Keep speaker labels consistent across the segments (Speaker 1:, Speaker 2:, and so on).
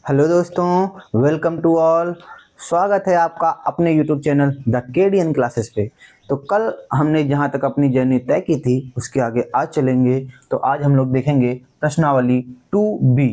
Speaker 1: Hello दोस्तों, welcome to all. स्वागत है आपका अपने यूट्यूब चैनल द केडियन क्लासेस पे। तो कल हमने जहाँ तक अपनी जर्नी तय की थी उसके आगे आज चलेंगे। तो आज हम लोग देखेंगे प्रश्नावली 2B।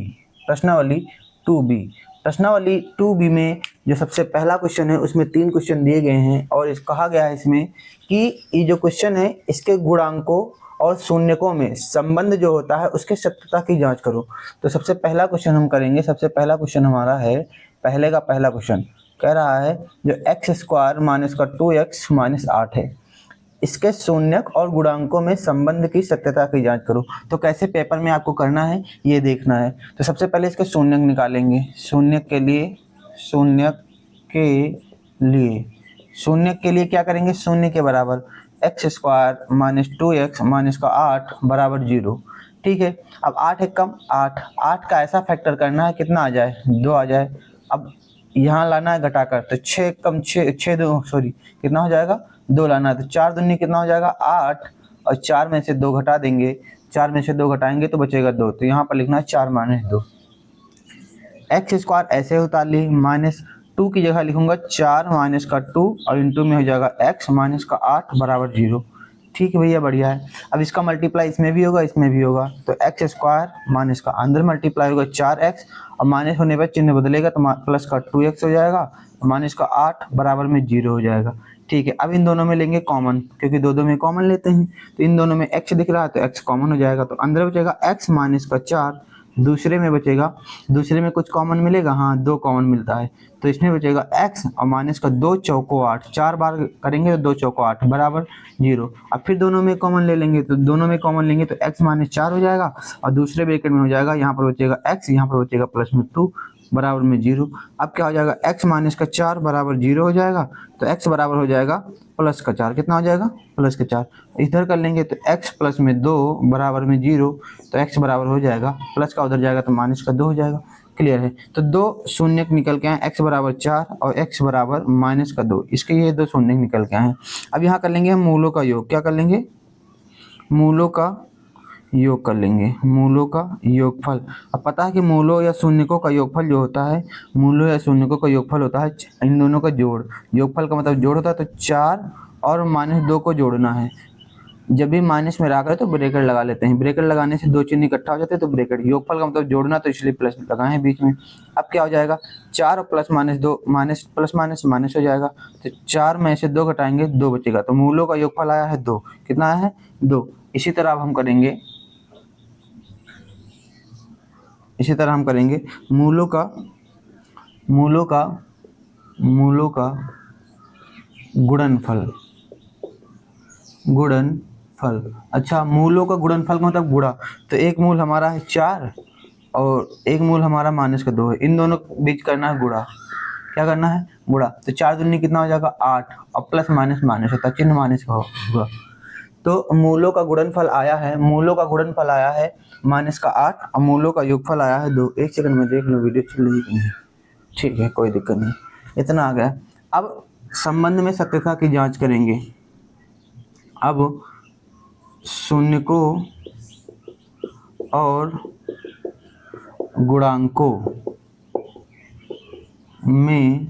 Speaker 1: प्रश्नावली 2B प्रश्नावली 2B में जो सबसे पहला क्वेश्चन है उसमें 3 क्वेश्चन दिए गए हैं और कहा गया है इसमें कि ये जो क्वेश्चन है इसके गुणांकों और शून्यकों में संबंध जो होता है उसके सत्यता की जांच करो। तो सबसे पहला क्वेश्चन हम करेंगे। सबसे पहला क्वेश्चन हमारा है, पहले का पहला क्वेश्चन कह रहा है जो एक्स स्क्वायर माइनस का 2x माइनस 8 है, इसके शून्यक और गुणांकों में संबंध की सत्यता की जांच करो। तो कैसे पेपर में आपको करना है ये देखना है। तो सबसे पहले इसके शून्यक निकालेंगे। शून्यक के लिए शून्यक के लिए क्या करेंगे, शून्य के बराबर x square minus 2x minus का 8 बराबर 0। ठीक है, अब 8 एक कम 8 का ऐसा फैक्टर करना है कितना आ जाए, 2 आ जाए। अब यहाँ लाना है घटाकर, तो 6 कम 6 2 सॉरी कितना हो जाएगा, 2 लाना है। तो 4 दूनी कितना हो जाएगा 8, और 4 में से 2 घटा देंगे। 4 में से 2 घटाएंगे तो बचेगा 2। तो यहाँ पर लिखना है 4 माइनस 2। एक्स स्क्वायर ऐसे उतार ली, माइनस 2 की जगह लिखूंगा 4 माइनस का 2 और इंटू में हो जाएगा x माइनस का 8 बराबर 0। ठीक है भैया, बढ़िया है। अब इसका मल्टीप्लाई इसमें भी होगा इसमें भी होगा, तो एक्स स्क्वायर माइनस का अंदर मल्टीप्लाई होगा 4x और माइनस होने पर चिन्ह बदलेगा तो प्लस का 2x हो जाएगा, माइनस का 8 बराबर में 0 हो जाएगा। ठीक है, अब इन दोनों में लेंगे कॉमन, क्योंकि दो में कॉमन लेते हैं। तो इन दोनों में x दिख रहा है तो x कॉमन हो जाएगा, तो अंदर बचेगा x माइनस का 4, दूसरे में बचेगा, दूसरे में कुछ कॉमन मिलेगा, हाँ 2 कॉमन मिलता है, तो इसमें बचेगा x और माइनस का 2 चौको 8, 4 बार करेंगे तो 2 चौको 8 बराबर 0। अब फिर दोनों में कॉमन ले लेंगे, तो दोनों में कॉमन लेंगे तो x माइनस 4 हो जाएगा और दूसरे ब्रैकेट में हो जाएगा, यहाँ पर बचेगा x, यहाँ पर बचेगा प्लस में 2 बराबर में 0। अब क्या हो जाएगा, x माइनस का 4 बराबर 0 हो जाएगा, तो x बराबर हो जाएगा प्लस का 4, कितना हो जाएगा प्लस का 4। इधर कर लेंगे तो x प्लस में 2 बराबर में 0, तो x बराबर हो जाएगा प्लस का उधर जाएगा तो माइनस का 2 हो जाएगा। क्लियर है, तो 2 शून्य निकल के आए, x बराबर 4 और x बराबर माइनस का 2, इसके ये 2 शून्य निकल के आए। अब यहाँ कर लेंगे हम मूलों का योग। क्या कर लेंगे, मूलों का योग कर लेंगे, मूलों का योगफल। अब पता है कि मूलों या शून्यकों का योगफल जो होता है, मूलों या शून्यकों का योगफल होता है इन दोनों का जोड़। योगफल का मतलब जोड़ होता है, तो 4 और माइनस 2 को जोड़ना है। जब भी माइनस में रहा करे तो ब्रैकेट लगा लेते हैं, ब्रैकेट लगाने से 2 चिन्ह इकट्ठा हो जाते हैं तो ब्रैकेट। योगफल का मतलब जोड़ना, तो इसलिए प्लस लगाए हैं बीच में। अब क्या हो जाएगा, 4 और plus minus 2, minus plus minus minus हो जाएगा, तो 4 में से 2 घटाएंगे 2 बचेगा, तो मूलों का योगफल आया है 2। कितना आया है 2। इसी तरह अब हम करेंगे, इसी तरह हम करेंगे मूलों का मूलों का मूलों का गुणनफल। गुणनफल, अच्छा मूलों का गुणनफल का मतलब गुणा, तो एक मूल हमारा है 4 और एक मूल हमारा माइनस का 2 है, इन दोनों के बीच करना है गुणा। क्या करना है, गुणा। तो 4 दूनी कितना हो जाएगा 8 और प्लस माइनस माइनस होता है, चिन्ह माइनस का होगा। तो मूलों का गुणनफल आया है, मूलों का गुणनफल आया है माइनस का 8 और मूलों का योगफल आया है 2। एक सेकंड में देख लो वीडियो चल रही कि नहीं। ठीक है, कोई दिक्कत नहीं, इतना आ गया। अब संबंध में सत्यता की जांच करेंगे। अब शून्यकों और गुणांकों में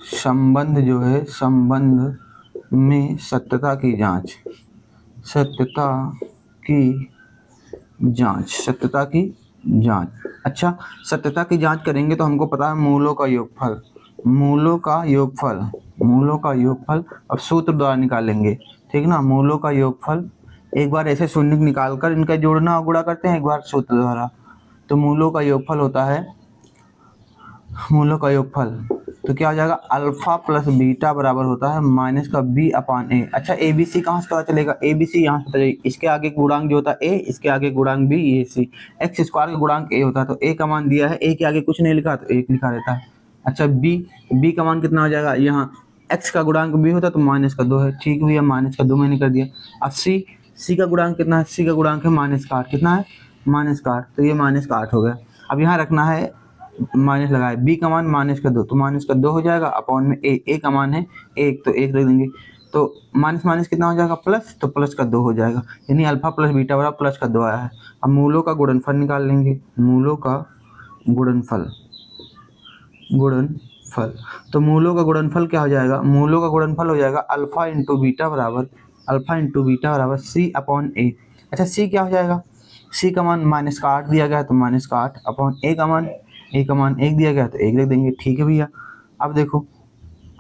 Speaker 1: संबंध जो है, संबंध में सत्यता की जांच, सत्यता की जांच, सत्यता की जांच। अच्छा, सत्यता की जांच करेंगे तो हमको पता है मूलों का योगफल, मूलों का योगफल, मूलों का योगफल अब सूत्र द्वारा निकालेंगे। ठीक ना, मूलों का योगफल एक बार ऐसे शून्य निकालकर इनका जोड़ना और गुणा करते हैं, एक बार सूत्र द्वारा। तो मूलों का योगफल होता है, मूलों का योगफल तो क्या हो जाएगा, अल्फा प्लस बीटा बराबर होता है माइनस का b अपान ए। अच्छा, ए बी सी कहाँ से पता चलेगा, ए बी सी यहाँ से पता चलेगा, इसके आगे गुणांक जो होता है ए, इसके आगे गुणांक बी, ये सी। एक्स स्क्वायर का गुणांक ए होता है, तो ए का मान दिया है, ए के आगे कुछ नहीं लिखा तो 1 लिखा रहता है। अच्छा, बी का मान कितना हो जाएगा, यहाँ एक्स का गुणांक बी होता है तो माइनस का 2 है। ठीक भैया, माइनस का 2 मैंने कर दिया। अब सी का गुणांक कितना है, सी का गुणांक है माइनस का 8, कितना है माइनस का 8, तो ये माइनस का 8 हो गया। अब यहाँ रखना है माइनस लगाए, बी का मान माइनस का 2, तो माइनस का 2 हो जाएगा अपॉन में ए का मान है 1, तो 1 रख देंगे, तो माइनस माइनस कितना हो जाएगा प्लस, तो प्लस का 2 हो जाएगा, यानी अल्फा प्लस बीटा बराबर प्लस का 2 आया है। अब मूलों का गुणनफल निकाल लेंगे, मूलों का गुणनफल, गुणनफल। तो मूलों का गुणनफल क्या हो जाएगा, मूलों का गुणनफल हो जाएगा अल्फा इंटू बीटा बराबर, अल्फा इंटू बीटा बराबर सी अपॉन ए। अच्छा सी क्या हो जाएगा, सी का मान माइनस का 8 दिया गया है तो माइनस का 8 अपॉन ए का मान, ए का मान 1 दिया गया है तो 1 लिख देंगे। ठीक है भैया, अब देखो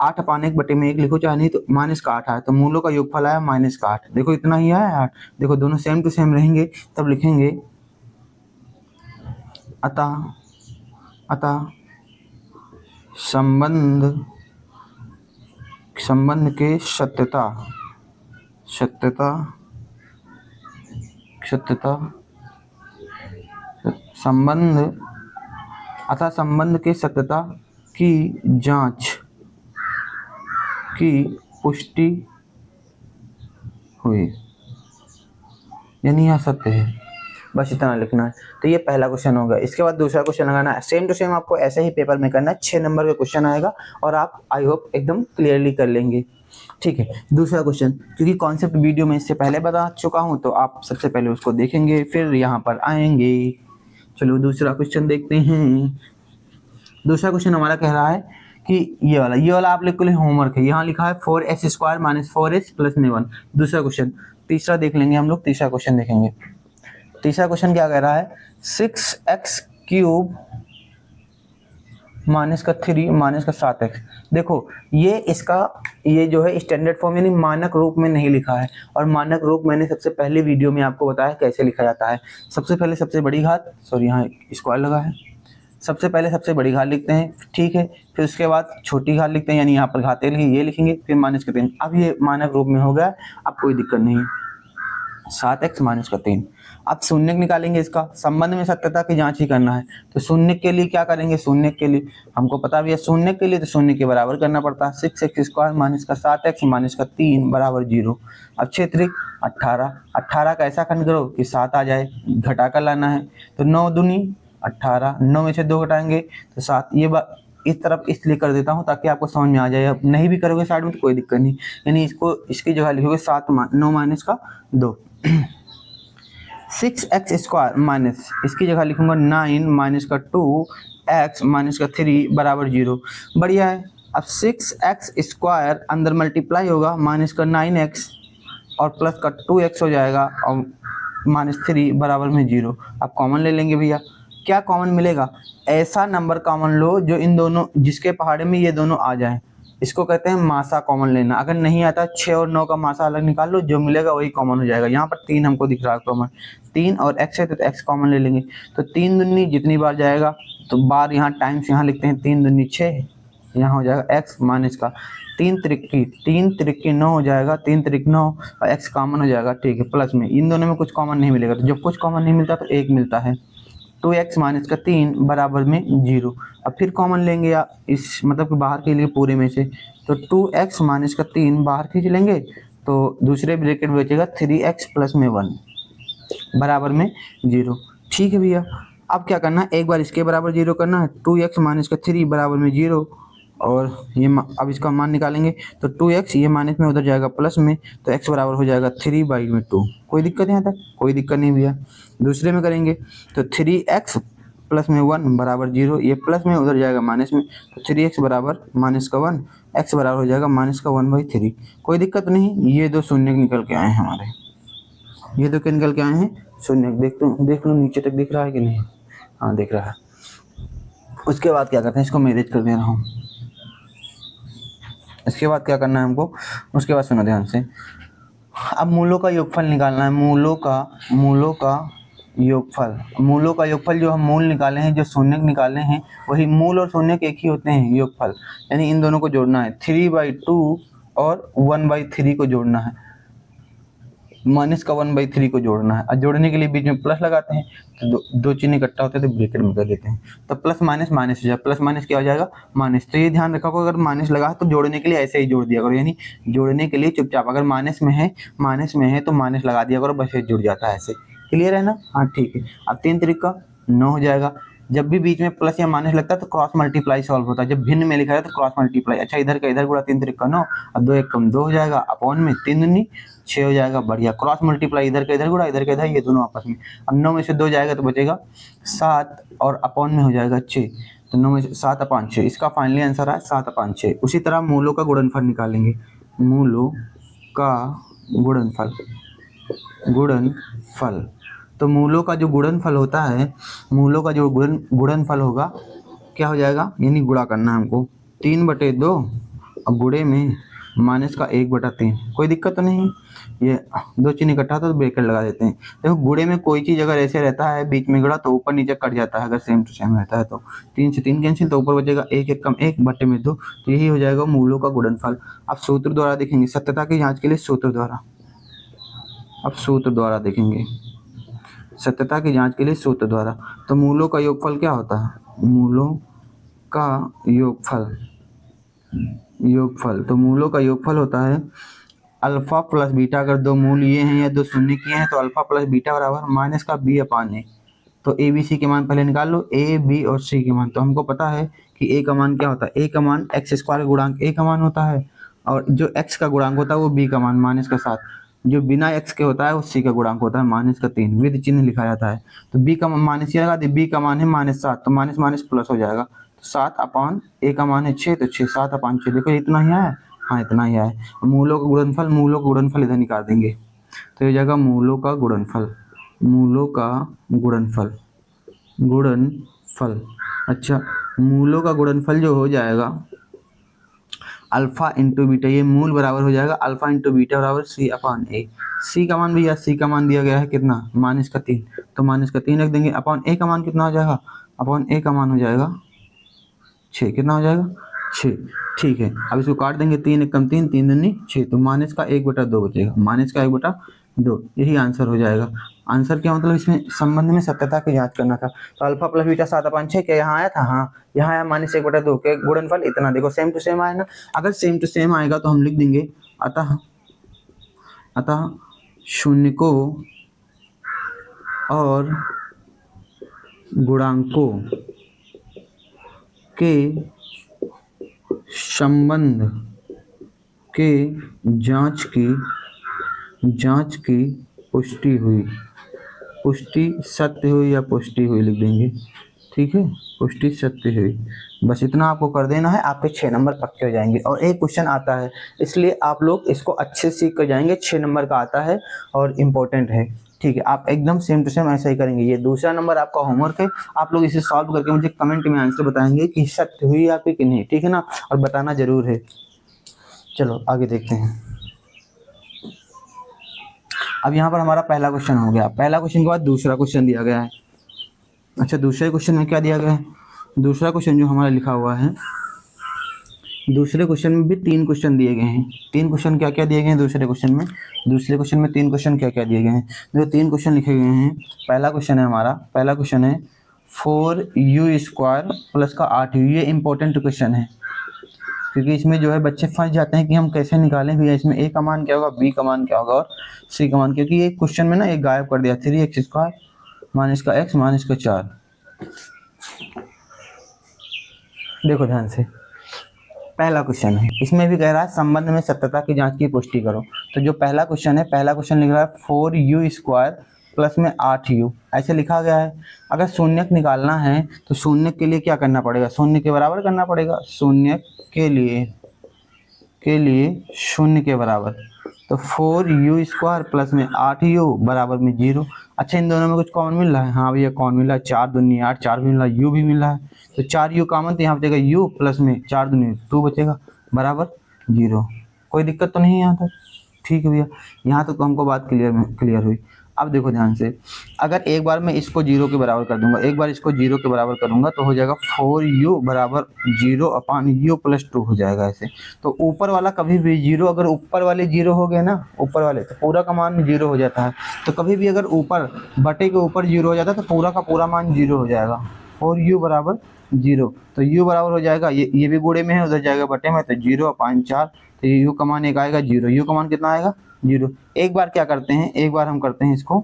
Speaker 1: 8 अपॉन 1 बटे में 1 लिखो चाहे नहीं तो माइनस का 8 आया तो मूलों का योगफल आया माइनस का 8। देखो इतना ही आया 8। देखो दोनों सेम टू सेम रहेंगे तब लिखेंगे अतः, अतः संबंध, संबंध के सत्यता, सत्यता, सत्यता, संबंध, अतः संबंध के सत्यता की जांच की पुष्टि हुई, यानी यह सत्य है। बस इतना लिखना है। तो ये पहला क्वेश्चन होगा। इसके बाद दूसरा क्वेश्चन लगाना है, सेम टू सेम आपको ऐसे ही पेपर में करना है। 6 नंबर का क्वेश्चन आएगा और आप आई होप एकदम क्लियरली कर लेंगे। ठीक है, दूसरा क्वेश्चन, क्योंकि कॉन्सेप्ट वीडियो में इससे पहले बता चुका हूँ तो आप सबसे पहले उसको देखेंगे फिर यहाँ पर आएंगे। चलो दूसरा क्वेश्चन देखते हैं। दूसरा क्वेश्चन हमारा कह रहा है कि ये वाला आप लोग के लिए होमवर्क है। यहाँ लिखा है 4x square minus 4h plus में 1। दूसरा क्वेश्चन, तीसरा देख लेंगे हम लोग। तीसरा क्वेश्चन देखेंगे। तीसरा क्वेश्चन क्या कह रहा है, 6x क्यूब माइनस का 3 माइनस का 7x। देखो ये इसका, ये जो है स्टैंडर्ड फॉर्म यानी मानक रूप में नहीं लिखा है। और मानक रूप मैंने सबसे पहले वीडियो में आपको बताया कैसे लिखा जाता है। सबसे पहले सबसे बड़ी घात, सॉरी यहाँ स्क्वायर लगा है, सबसे पहले सबसे बड़ी घात लिखते हैं, ठीक है। फिर उसके बाद छोटी घात लिखते हैं, यानी यहाँ पर घातें लिखी ये लिखेंगे, फिर माइनस का 3। अब ये मानक रूप में हो गया, अब कोई दिक्कत नहीं। 7x माइनस का 3। अब शून्य निकालेंगे, इसका संबंध में सत्यता की जांच ही करना है। तो शून्य के लिए क्या करेंगे, शून्य के लिए हमको पता भी है, शून्य के लिए तो शून्य के बराबर करना पड़ता है। 6x स्क्वायर माइनस का 7x माइनस का 3 बराबर 0। अब 6 त्रिक 18, 18 का ऐसा खंड करो कि 7 आ जाए, घटा कर लाना है। तो 9 दूनी 18, 9 में से 2 घटाएंगे तो 7। ये इस तरफ इसलिए कर देता हूँ ताकि आपको समझ में आ जाए। अब नहीं भी करोगे साइड में तो कोई दिक्कत नहीं, यानी इसको इसकी जगह लिखोगे 9 माइनस का 2। 6x स्क्वायर माइनस, इसकी जगह लिखूंगा 9 माइनस का 2x माइनस का 3 बराबर 0। बढ़िया है। अब 6x स्क्वायर अंदर मल्टीप्लाई होगा माइनस का 9x और प्लस का 2x हो जाएगा और माइनस 3 बराबर में 0। अब कॉमन ले लेंगे भैया, क्या कॉमन मिलेगा, ऐसा नंबर कॉमन लो जो इन दोनों, जिसके पहाड़े में ये दोनों आ जाएं। इसको कहते हैं मासा कॉमन लेना। अगर नहीं आता 6 और 9 का मासा अलग निकाल लो, जो मिलेगा वही कॉमन हो जाएगा। यहाँ पर 3 हमको दिख रहा है कॉमन, 3 और x है तो x कॉमन ले लेंगे। तो 3 दूनी जितनी बार जाएगा तो बार यहाँ टाइम्स यहाँ लिखते हैं, 3 दूनी 6, यहाँ हो जाएगा x माइनस का 3 त्रिक्की 9 हो जाएगा, 3 त्रिक 9 और x कॉमन हो जाएगा। ठीक है, प्लस में इन दोनों में कुछ कॉमन नहीं मिलेगा, तो जब कुछ कॉमन नहीं मिलता तो 1 मिलता है। 2x माइनस का 3 बराबर में 0। अब फिर कॉमन लेंगे या इस मतलब कि बाहर के लिए पूरे में से, तो 2x माइनस का 3 बाहर खींच लेंगे तो दूसरे ब्रैकेट में बचेगा 3x प्लस में 1 बराबर में 0। ठीक है भैया, अब क्या करना है, एक बार इसके बराबर 0 करना है। 2x माइनस का 3 बराबर में 0 और ये अब इसका मान निकालेंगे तो 2x, ये माइनस में उधर जाएगा प्लस में, तो x बराबर हो जाएगा 3/2। कोई दिक्कत यहाँ तक, कोई दिक्कत नहीं भैया। दूसरे में करेंगे तो 3x प्लस में 1 बराबर 0, ये प्लस में उधर जाएगा माइनस में, तो 3x बराबर माइनस का 1, x बराबर हो जाएगा माइनस का 1/3। कोई दिक्कत नहीं। ये दो शून्य निकल के आए हैं हमारे, ये दो क्या निकल के आए हैं, शून्य। देख लो नीचे तक दिख रहा है कि नहीं, हाँ दिख रहा है। उसके बाद क्या करते हैं, इसको मैनेज कर दे रहा हूँ। इसके बाद क्या करना है हमको, उसके बाद सुनो ध्यान से। अब मूलों का योगफल निकालना है, मूलों का योगफल। मूलों का योगफल जो हम मूल निकाले हैं, जो शून्य निकाले हैं, वही मूल और शून्य एक ही होते हैं योगफल, यानी इन दोनों को जोड़ना है। 3/2 और 1/3 को जोड़ना है, माइनस का 1/3 को जोड़ना है। और जोड़ने के लिए बीच में प्लस लगाते हैं, तो दो चिन्ह इकट्ठा होते हैं तो ब्रैकेट में कर देते हैं, तो प्लस माइनस माइनस हो जाएगा, प्लस माइनस क्या हो जाएगा, माइनस। तो ये ध्यान रखो, अगर माइनस लगा है तो जोड़ने के लिए ऐसे ही जोड़ दिया करो, यानी जोड़ने के लिए चुपचाप, अगर माइनस में है तो माइनस लगा दिया करो, बस ये जुड़ जाता है ऐसे। क्लियर है ना, हाँ ठीक है। अब 3 त्रिक का 9 हो जाएगा, जब भी बीच में प्लस या माइनस लगता है तो क्रॉस मल्टीप्लाई सॉल्व होता है, जब भिन्न में लिखा है तो क्रॉस मल्टीप्लाई। अच्छा इधर का इधर गुणा 3 3 9, अब 2 1 कम 2 हो जाएगा, अपॉन में 3 दूनी 6 हो जाएगा, बढ़िया। क्रॉस मल्टीप्लाई इधर का इधर गुणा इधर का इधर, ये दोनों आपस में। अब 9 में से 2 जाएगा तो बचेगा 7 और अपॉन में हो जाएगा 6, तो 9 में से 7 अपॉन 6, इसका फाइनली आंसर है 7 अपॉन 6। उसी तरह मूलों का गुणनफल निकालेंगे, मूलों का गुणनफल, गुणनफल। तो मूलों का जो गुणनफल होता है, मूलों का जो गुणनफल होगा क्या हो जाएगा, यानी गुणा करना है हमको, 3/2 और गुणे में माइनस का 1/3। कोई दिक्कत तो नहीं, ये दो चिन्ह इकट्ठा तो ब्रैकेट लगा देते हैं। देखो गुणे में कोई चीज़ अगर ऐसे रहता है बीच में गुणा तो ऊपर नीचे कट जाता है, अगर सेम टू सेम रहता है तो 3 से 3 कैंसिल, तो ऊपर बचेगा 1 1 कम 1 बट्टे में 2, तो यही हो जाएगा मूलों का गुणनफल। अब सूत्र द्वारा देखेंगे, सत्यता की जाँच के लिए सूत्र द्वारा, अब सूत्र द्वारा देखेंगे, सत्यता की जांच के लिए सूत्र द्वारा। तो मूलों का योगफल क्या होता है, मूलों का योगफल, योगफल। तो मूलों का योगफल होता है अल्फा प्लस बीटा। अगर दो मूल ये हैं या दो शून्य किए हैं तो अल्फा प्लस बीटा बराबर माइनस का बी अपान ए। तो ए बी सी के मान पहले निकाल लो, ए बी और सी के मान। तो हमको पता है कि ए का मान क्या होता है, ए का मान एक्स स्क्वायर गुणांक ए का मान होता है, और जो एक्स का गुणांक होता है वो बी का मान माइनस का 7, जो बिना एक्स के होता है वो सी का गुणांक होता है माइनस का 3, विद चिन्ह लिखा जाता है। तो बी का माइनस ये लगा दी, बी का मान है -7, तो माइनस माइनस प्लस हो जाएगा, तो 7 अपान ए का मान है 6, तो 6 7 अपान 6, देखो इतना ही आया, हाँ इतना ही आया। मूलों का गुणनफल, मूलों का गुणनफल इधर निकाल देंगे, तो ये जाएगा मूलों का गुणनफल, मूलों का गुणनफल, गुणनफल। अच्छा मूलों का गुणनफल जो हो जाएगा अल्फा इंटू बीटा, ये मूल बराबर हो जाएगा अल्फा इंटू बीटा बराबर सी अपान ए। सी का मान भैया, सी का मान दिया गया है कितना, -3, तो -3 रख देंगे, अपॉन ए का मान कितना हो जाएगा, अपॉन ए का मान हो जाएगा 6, कितना हो जाएगा 6, ठीक है। अब इसको काट देंगे, 3 1 कम 3 3 दूनी 6, तो माइनस का 1/2 बचेगा, माइनस का 1/2, यही आंसर हो जाएगा। आंसर क्या मतलब, इसमें संबंध में सत्यता की जांच करना था। तो अल्फा प्लस बीटा 7 अपान 6 क्या यहाँ आया था, हाँ यहाँ आया -1/2 के गुणनफल इतना, देखो सेम टू सेम आया ना। अगर सेम टू सेम आएगा तो हम लिख देंगे अतः शून्यकों और गुणांकों के संबंध के जांच की पुष्टि हुई, पुष्टि सत्य हुई या पुष्टि हुई लिख देंगे, ठीक है, पुष्टि सत्य हुई। बस इतना आपको कर देना है, आपके 6 नंबर पक्के हो जाएंगे। और एक क्वेश्चन आता है इसलिए आप लोग इसको अच्छे से सीख कर जाएंगे, 6 नंबर का आता है और इम्पोर्टेंट है, ठीक है। आप एकदम सेम टू सेम ऐसा ही करेंगे। ये दूसरा नंबर आपका होमवर्क है, आप लोग इसे सॉल्व करके मुझे कमेंट में आंसर बताएंगे कि सत्य हुई आपकी कि नहीं, ठीक है ना, और बताना जरूर है। चलो आगे देखते हैं। अब यहाँ पर हमारा पहला क्वेश्चन हो गया, पहला क्वेश्चन के बाद दूसरा क्वेश्चन दिया गया है। अच्छा दूसरे क्वेश्चन में क्या दिया गया है, दूसरा क्वेश्चन जो हमारा लिखा हुआ है, दूसरे क्वेश्चन में भी 3 क्वेश्चन दिए गए हैं। 3 क्वेश्चन क्या क्या दिए गए हैं दूसरे क्वेश्चन में, दूसरे क्वेश्चन में 3 क्वेश्चन क्या क्या दिए गए हैं, जो 3 क्वेश्चन लिखे गए हैं। पहला क्वेश्चन है हमारा, पहला क्वेश्चन है 4u² प्लस का 8u, ये इंपॉर्टेंट क्वेश्चन है क्योंकि इसमें जो है बच्चे फंस जाते हैं कि हम कैसे निकालें भैया इसमें ए का मान क्या होगा, बी का मान क्या होगा और सी का मान, क्योंकि ये क्वेश्चन में ना एक गायब कर दिया, 3x² माइनस का x माइनस का 4। देखो ध्यान से, पहला क्वेश्चन है, इसमें भी कह रहा है संबंध में सत्यता की जांच की पुष्टि करो। तो जो पहला क्वेश्चन है, पहला क्वेश्चन लिख रहा है 4u² प्लस में 8u, ऐसे लिखा गया है। अगर शून्यक निकालना है तो शून्यक के लिए क्या करना पड़ेगा, शून्य के बराबर करना पड़ेगा, शून्यक के लिए शून्य के बराबर, तो 4u² प्लस में 8u बराबर में 0। अच्छा इन दोनों में कुछ कॉमन मिल रहा है, हाँ भैया कॉमन मिल रहा है, 4 दूनी 8, 4 भी मिल रहा है, u भी मिल रहा है, तो 4u कॉमन, तो यहाँ बचेगा u प्लस में 4 दूनी 2 बचेगा बराबर 0। कोई दिक्कत तो नहीं है यहाँ तक, ठीक है भैया, यहाँ तक तो हमको बात क्लियर हुई। अब देखो ध्यान से, अगर एक बार मैं इसको 0 के बराबर कर दूंगा, एक बार इसको 0 के बराबर करूंगा तो हो जाएगा 4u बराबर 0 अपान u प्लस 2 हो जाएगा ऐसे। तो ऊपर वाला कभी भी 0, अगर ऊपर वाले 0 हो गए ना, ऊपर वाले, तो पूरा का मान 0 हो जाता है। तो कभी भी अगर ऊपर बटे के ऊपर 0 हो जाता है तो पूरा का पूरा मान 0 हो जाएगा, 4u बराबर 0। तो u बराबर हो जाएगा, ये भी गुणे में है, उधर जाएगा बटे में, तो 0 अपान 4, तो ये u का मान एक आएगा 0, u का मान कितना आएगा 0। एक बार क्या करते हैं, एक बार हम करते हैं इसको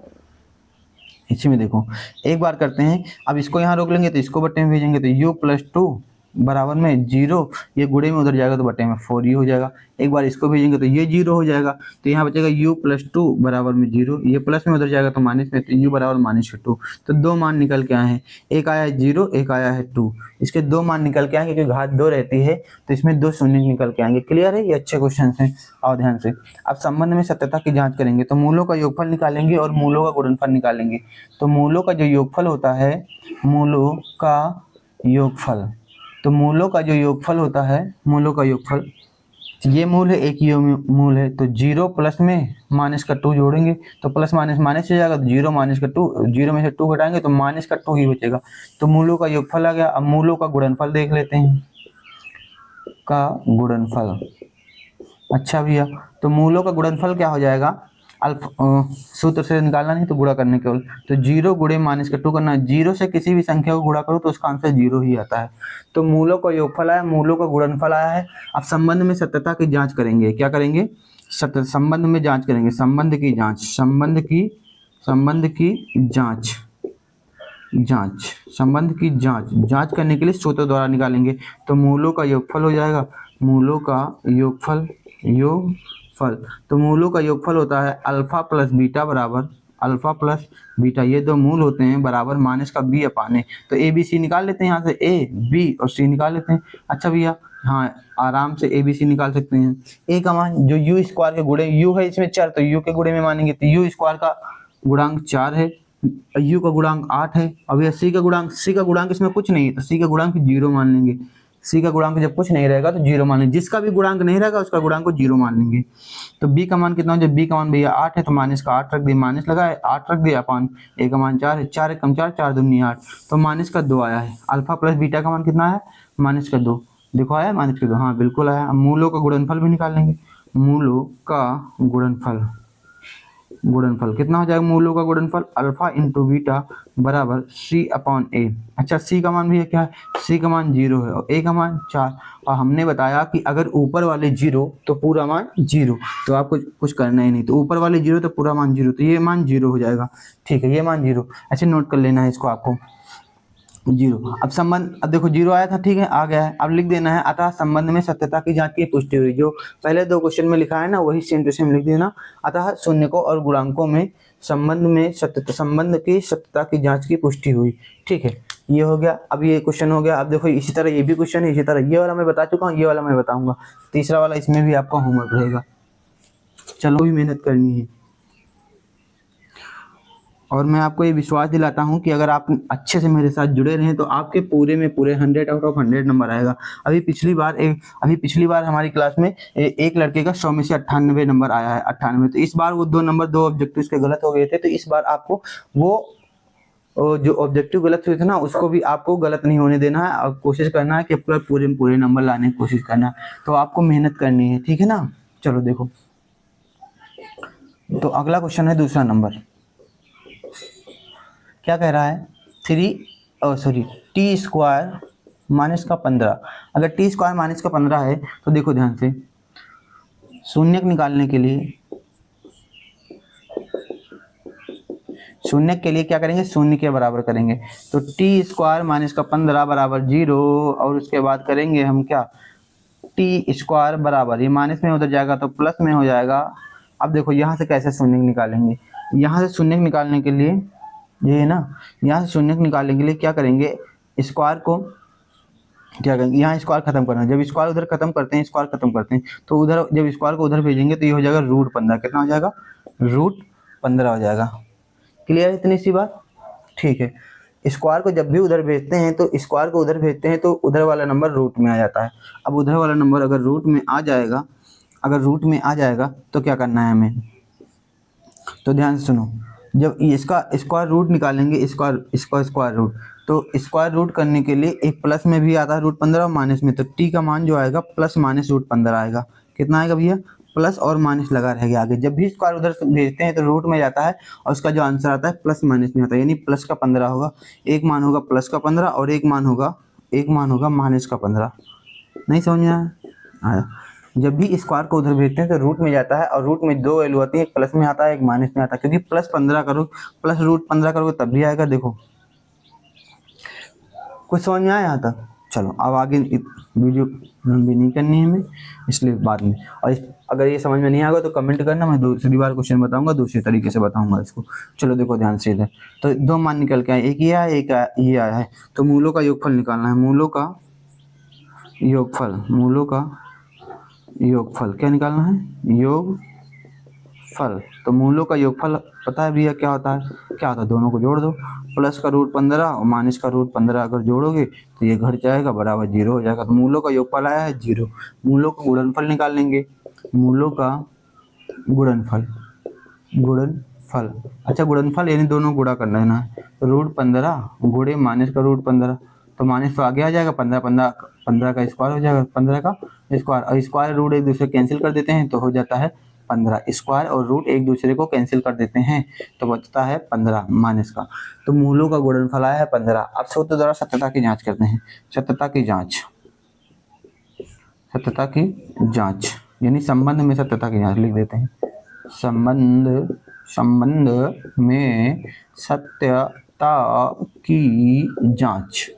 Speaker 1: इसी में देखो एक बार करते हैं, अब इसको यहाँ रोक लेंगे तो इसको बट्टे में भेजेंगे तो u+2 बराबर में 0, ये गुणे में उधर जाएगा तो बट्टे में 4u हो जाएगा। एक बार इसको भेजेंगे तो ये 0 हो जाएगा, तो यहाँ बचेगा u+2 बराबर में 0, ये प्लस में उधर जाएगा तो माइनस में, तो u बराबर -2। तो दो मान निकल के आए हैं, एक आया है 0, एक आया है 2, इसके दो मान निकल के आएंगे क्योंकि घात 2 रहती है तो इसमें 2 शून्य निकल के आएंगे। क्लियर है, ये अच्छे क्वेश्चन हैं, और ध्यान से। अब संबंध में सत्यता की जांच करेंगे तो मूलों का योगफल निकालेंगे और मूलों का गुणनफल निकालेंगे। तो मूलों का जो योगफल होता है, मूलों का योगफल, तो मूलों का जो योगफल होता है, मूलों का योगफल, ये मूल है एक ये मूल है, तो 0 प्लस में -2 जोड़ेंगे तो प्लस माइनस माइनस हो जाएगा, तो 0 -2, 0 में से 2 घटाएंगे तो -2 ही बचेगा। तो मूलों का योगफल आ गया। अब मूलों का गुणनफल देख लेते हैं, का गुणनफल। अच्छा भैया, तो मूलों का गुणनफल क्या हो जाएगा, सूत्र से निकालना नहीं तो गुणा करने केवल, तो 0 गुणे -2 करना, 0 से किसी भी संख्या को गुणा करो तो उसका आंसर 0 ही आता है। तो मूलों का योगफल आया, मूलों का गुणनफल आया है। अब संबंध में सत्यता की जांच करेंगे, क्या करेंगे, संबंध में जांच करेंगे, संबंध की जांच, संबंध की जांच करने के लिए सूत्र द्वारा निकालेंगे। तो मूलों का योगफल हो जाएगा, मूलों का योगफल, तो मूलों का योगफल होता है अल्फा प्लस बीटा बराबर, अल्फा प्लस बीटा, ये दो मूल होते हैं बराबर -b/a। तो ए बी सी निकाल लेते हैं, यहाँ से ए बी और सी निकाल लेते हैं। अच्छा भैया, हाँ आराम से ए बी सी निकाल सकते हैं। ए का मान जो यू स्क्वायर के गुणे, यू है इसमें 4 तो यू के गुणे में मानेंगे, तो यू स्क्वायर का गुणांक 4 है, यू का गुणांक 8 है। अब यह सी का गुणांक इसमें कुछ नहीं है तो सी का गुणांक 0 मान लेंगे। सी का गुणांक जब कुछ नहीं रहेगा तो 0 मान लेंगे, जिसका भी गुणांक नहीं रहेगा उसका गुणांक को 0 मान लेंगे। तो बी का मान कितना हो, जब बी का मान भैया 8 है तो माइनस का 8 रख दिया, माइनस लगा है 8 रख दिया अपन, ए का मान 4 है, 4 एक कम 4, 4 दूनी 8, तो माइनस का 2 आया है। अल्फा प्लस बीटा का मान कितना है, -2, देखो आया -2, हाँ बिल्कुल आया। अब मूलों का गुणनफल भी निकाल लेंगे, मूलों का गुणनफल कितना हो जाएगा, मूलों का गुणनफल अल्फा इंटू बीटा बराबर c/a। अच्छा, c का मान भी क्या है, c का मान 0 है और a का मान 4, और हमने बताया कि अगर ऊपर वाले 0 तो पूरा मान 0, तो आपको कुछ करना ही नहीं, तो ऊपर वाले 0 तो पूरा मान 0, तो ये मान 0 हो जाएगा। ठीक है, ये मान 0 ऐसे नोट कर लेना है इसको आपको, 0। अब संबंध, अब देखो 0 आया था, ठीक है आ गया है, अब लिख देना है अतः संबंध में सत्यता की जांच की पुष्टि हुई। जो पहले दो क्वेश्चन में लिखा है ना वही सेम टू सेम लिख देना। अतः शून्यकों और गुणांकों में संबंध की सत्यता की जांच की पुष्टि हुई। ठीक है, ये हो गया। अब ये क्वेश्चन हो गया। अब देखो इसी तरह ये भी क्वेश्चन है, इसी तरह ये वाला मैं बता चुका हूँ, ये वाला मैं बताऊंगा, तीसरा वाला इसमें भी आपका होमवर्क रहेगा। चलो भी मेहनत करनी है, और मैं आपको ये विश्वास दिलाता हूँ कि अगर आप अच्छे से मेरे साथ जुड़े रहें तो आपके पूरे में पूरे 100/100 नंबर आएगा। अभी पिछली बार हमारी क्लास में एक लड़के का 100 में से 98 नंबर आया है, 98। तो इस बार वो 2 नंबर 2 ऑब्जेक्टिव के गलत हो गए थे, तो इस बार आपको वो जो ऑब्जेक्टिव गलत हुए थे ना उसको भी आपको गलत नहीं होने देना है, और कोशिश करना है कि पूरे नंबर लाने की कोशिश करना है। तो आपको मेहनत करनी है, ठीक है ना। चलो देखो, तो अगला क्वेश्चन है दूसरा नंबर, क्या कह रहा है, t² -15। अगर t² -15 है तो देखो ध्यान से, शून्य निकालने के लिए क्या करेंगे, शून्य के बराबर करेंगे। तो t² -15 बराबर 0, और उसके बाद करेंगे हम क्या, t² बराबर, ये माइनस में उधर जाएगा तो प्लस में हो जाएगा। अब देखो यहाँ से कैसे शून्य निकालेंगे, यहाँ से शून्य निकालने के लिए ये है ना, यहाँ से शून्य निकालने के लिए क्या करेंगे, स्क्वायर को क्या करेंगे, यहाँ स्क्वायर खत्म करना, जब स्क्वायर उधर खत्म करते हैं, स्क्वायर खत्म करते हैं तो उधर जब स्क्वायर को उधर भेजेंगे तो ये हो जाएगा √15। कितना हो जाएगा, √15 हो जाएगा। क्लियर है इतनी सी बात, ठीक है। स्क्वायर को जब भी उधर भेजते हैं तो उधर वाला नंबर रूट में आ जाता है। अब उधर वाला नंबर अगर रूट में आ जाएगा तो क्या करना है हमें, तो ध्यान से सुनो, जब इसका स्क्वायर रूट निकालेंगे, स्क्वायर रूट, तो स्क्वायर रूट करने के लिए एक प्लस में भी आता है √15 और माइनस में, तो t का मान जो आएगा प्लस माइनस √15 आएगा। कितना आएगा भैया, प्लस और माइनस लगा रहेगा आगे। जब भी स्क्वायर उधर से भेजते हैं तो रूट में जाता है और उसका जो आंसर आता है प्लस माइनस में आता है, यानी प्लस का 15 होगा, एक मान होगा प्लस का 15 और एक मान होगा माइनस का 15। नहीं समझ में आया? जब भी स्क्वायर को उधर भेजते हैं तो रूट में जाता है, और रूट में दो वैल्यू आती है, एक प्लस में आता है एक माइनस में आता है, क्योंकि प्लस 15 करो, प्लस रूट 15 करोगे तब भी आएगा। देखो कुछ समझ में आया यहाँ तक? चलो अब आगे वीडियो लंबी नहीं करनी है हमें, इसलिए बाद में। और अगर ये समझ में नहीं आएगा तो कमेंट करना, मैं दूसरी बार क्वेश्चन बताऊंगा, दूसरे तरीके से बताऊंगा इसको। चलो देखो ध्यान से इधर, तो दो मान निकल के आए, एक ये आया एक ये आया है, तो मूलों का योगफल निकालना है। मूलों का योगफल, मूलों का योगफल क्या निकालना है? योगफल। तो मूलों का योगफल पता है भैया क्या होता है? क्या होता है? दोनों को जोड़ दो, प्लस का रूट 15 और माइनस का रूट 15 अगर जोड़ोगे तो ये घट जाएगा, बराबर 0 हो जाएगा। तो मूलों का योगफल आया है 0। मूलों का गुणनफल निकाल लेंगे, मूलों का गुणनफल, गुणनफल। अच्छा गुणनफल यानी दोनों गुणा कर लेना है, रूट 15 गुणे माइनस का रूट 15, तो माइनस तो आगे आ जाएगा, 15 का स्क्वायर हो जाएगा, 15 का स्क्वायर, और स्क्वायर रूट एक दूसरे कैंसिल कर देते हैं तो हो जाता है 15। स्क्वायर और रूट एक दूसरे को कैंसिल कर देते हैं तो बचता है 15 माइनस का। तो मूलों का गुणनफल आया है 15। अब सूत्र द्वारा सत्यता की जांच करते हैं। सत्यता की जांच, सत्यता की जांच यानी संबंध में सत्यता की जांच लिख देते हैं। संबंध, संबंध में सत्यता की जांच,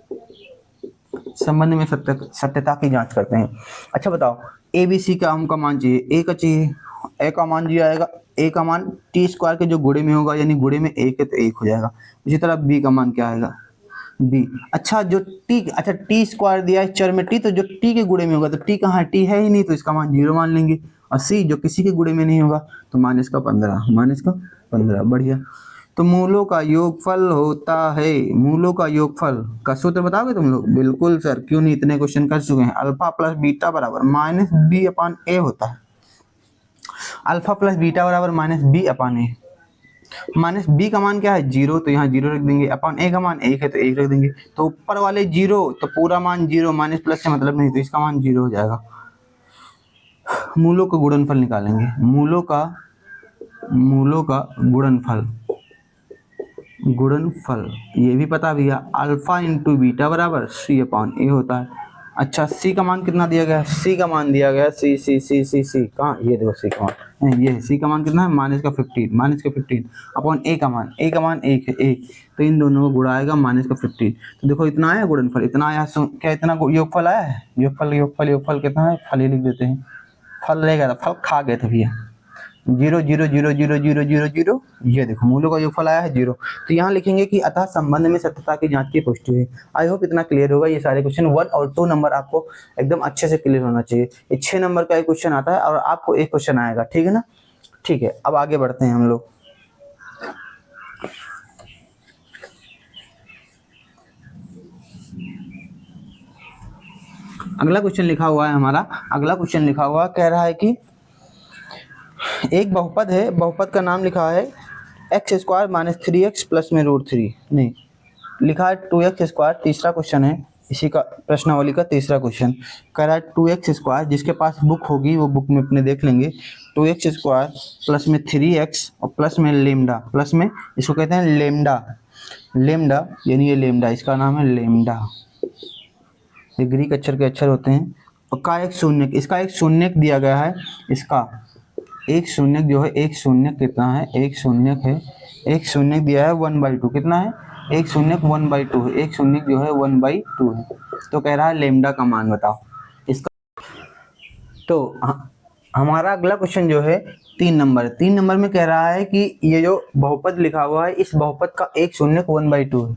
Speaker 1: संबंध में सत्यता की जांच करते हैं। अच्छा बताओ, ए बी सी का हमका मान चाहिए, ए का चाहिए, ए का मान जी आएगा, ए का मान टी स्क्वायर के जो गुणे में होगा, यानी गुणे में एक है तो एक हो जाएगा। इसी तरह बी का मान क्या आएगा? बी। अच्छा जो टी, अच्छा टी स्क्वायर दिया है चर में टी, तो जो टी के गुणे में होगा, तो टी कहाँ है? टी है ही नहीं, तो इसका मान 0 मान लेंगे। और सी जो किसी के गुणे में नहीं होगा तो माइनस का 15, माइनस का 15। बढ़िया। तो मूलों का योगफल होता है, मूलों का योगफल का सूत्र बताओगे तुम लोग? बिल्कुल सर, क्यों नहीं, इतने क्वेश्चन कर चुके हैं। अल्फा प्लस बीटा बराबर माइनस बी अपान ए होता है। अल्फा प्लस बीटा बराबर माइनस बी अपान ए। माइनस बी का मान क्या है? 0, तो यहाँ 0 रख देंगे, अपान ए का मान 1 है तो 1 रख देंगे। तो ऊपर वाले 0 तो पूरा मान 0, माइनस प्लस से मतलब नहीं, तो इसका मान 0 हो जाएगा। मूलों का गुणनफल निकालेंगे, मूलों का गुणनफल, गुणनफल ये भी पता भैया, अल्फा इंटू बीटा बराबर सी अपान ए होता है। अच्छा सी का मान कितना दिया गया है? सी का मान दिया गया है सी सी सी सी सी कहाँ? ये देखो सी का मान, ये सी का मान कितना है? माइनस का 15, माइनस का 15 अपॉन ए का मान, ए का मान 1 है, 1, तो इन दोनों को गुणा आएगा माइनस का 15। तो देखो इतना आया गुणनफल, इतना आया। क्या इतना योगफल आया है? योगफल योगफल योगफल कितना है? फल ही लिख देते हैं, फल ले गया था, फल खा गए थे भैया। 0 0 0 0 0 0 0, ये देखो मूलों का योगफल आया है 0। तो यहाँ लिखेंगे कि अतः संबंध में सत्यता की जांच की पुष्टि हुई। आई होप इतना क्लियर होगा। ये सारे क्वेश्चन 1 और 2 नंबर आपको एकदम अच्छे से क्लियर होना चाहिए। ये 6 नंबर का एक क्वेश्चन आता है और आपको एक क्वेश्चन आएगा, ठीक है ना? ठीक है, अब आगे बढ़ते हैं हम लोग। अगला क्वेश्चन लिखा हुआ है हमारा, अगला क्वेश्चन लिखा हुआ कह रहा है कि एक बहुपद है, बहुपद का नाम लिखा है x square minus 3x plus में रूट 3, नहीं लिखा है 2x स्क्वायर। तीसरा क्वेश्चन है इसी का, प्रश्नावली का तीसरा क्वेश्चन कह रहा है 2x स्क्वायर, जिसके पास बुक होगी वो बुक में अपने देख लेंगे। 2x स्क्वायर प्लस में 3x और प्लस में लेमडा, प्लस में इसको कहते हैं लेमडा, लेमडा यानी ये लेमडा, इसका नाम है लेमडा, ये ग्रीक अक्षर के अक्षर होते हैं। और का एक शून्य, इसका एक शून्य दिया गया है, इसका एक शून्य जो है, एक शून्य कितना है? एक शून्य है, एक शून्य दिया है 1/2, कितना है? एक शून्य 1/2 है, एक शून्य जो है 1/2 है। तो कह रहा है लेमडा का मान बताओ इसका। तो हमारा अगला क्वेश्चन जो है 3 नंबर, 3 नंबर में कह रहा है कि ये जो बहुपद लिखा हुआ है, इस बहुपद का एक शून्य 1/2 है,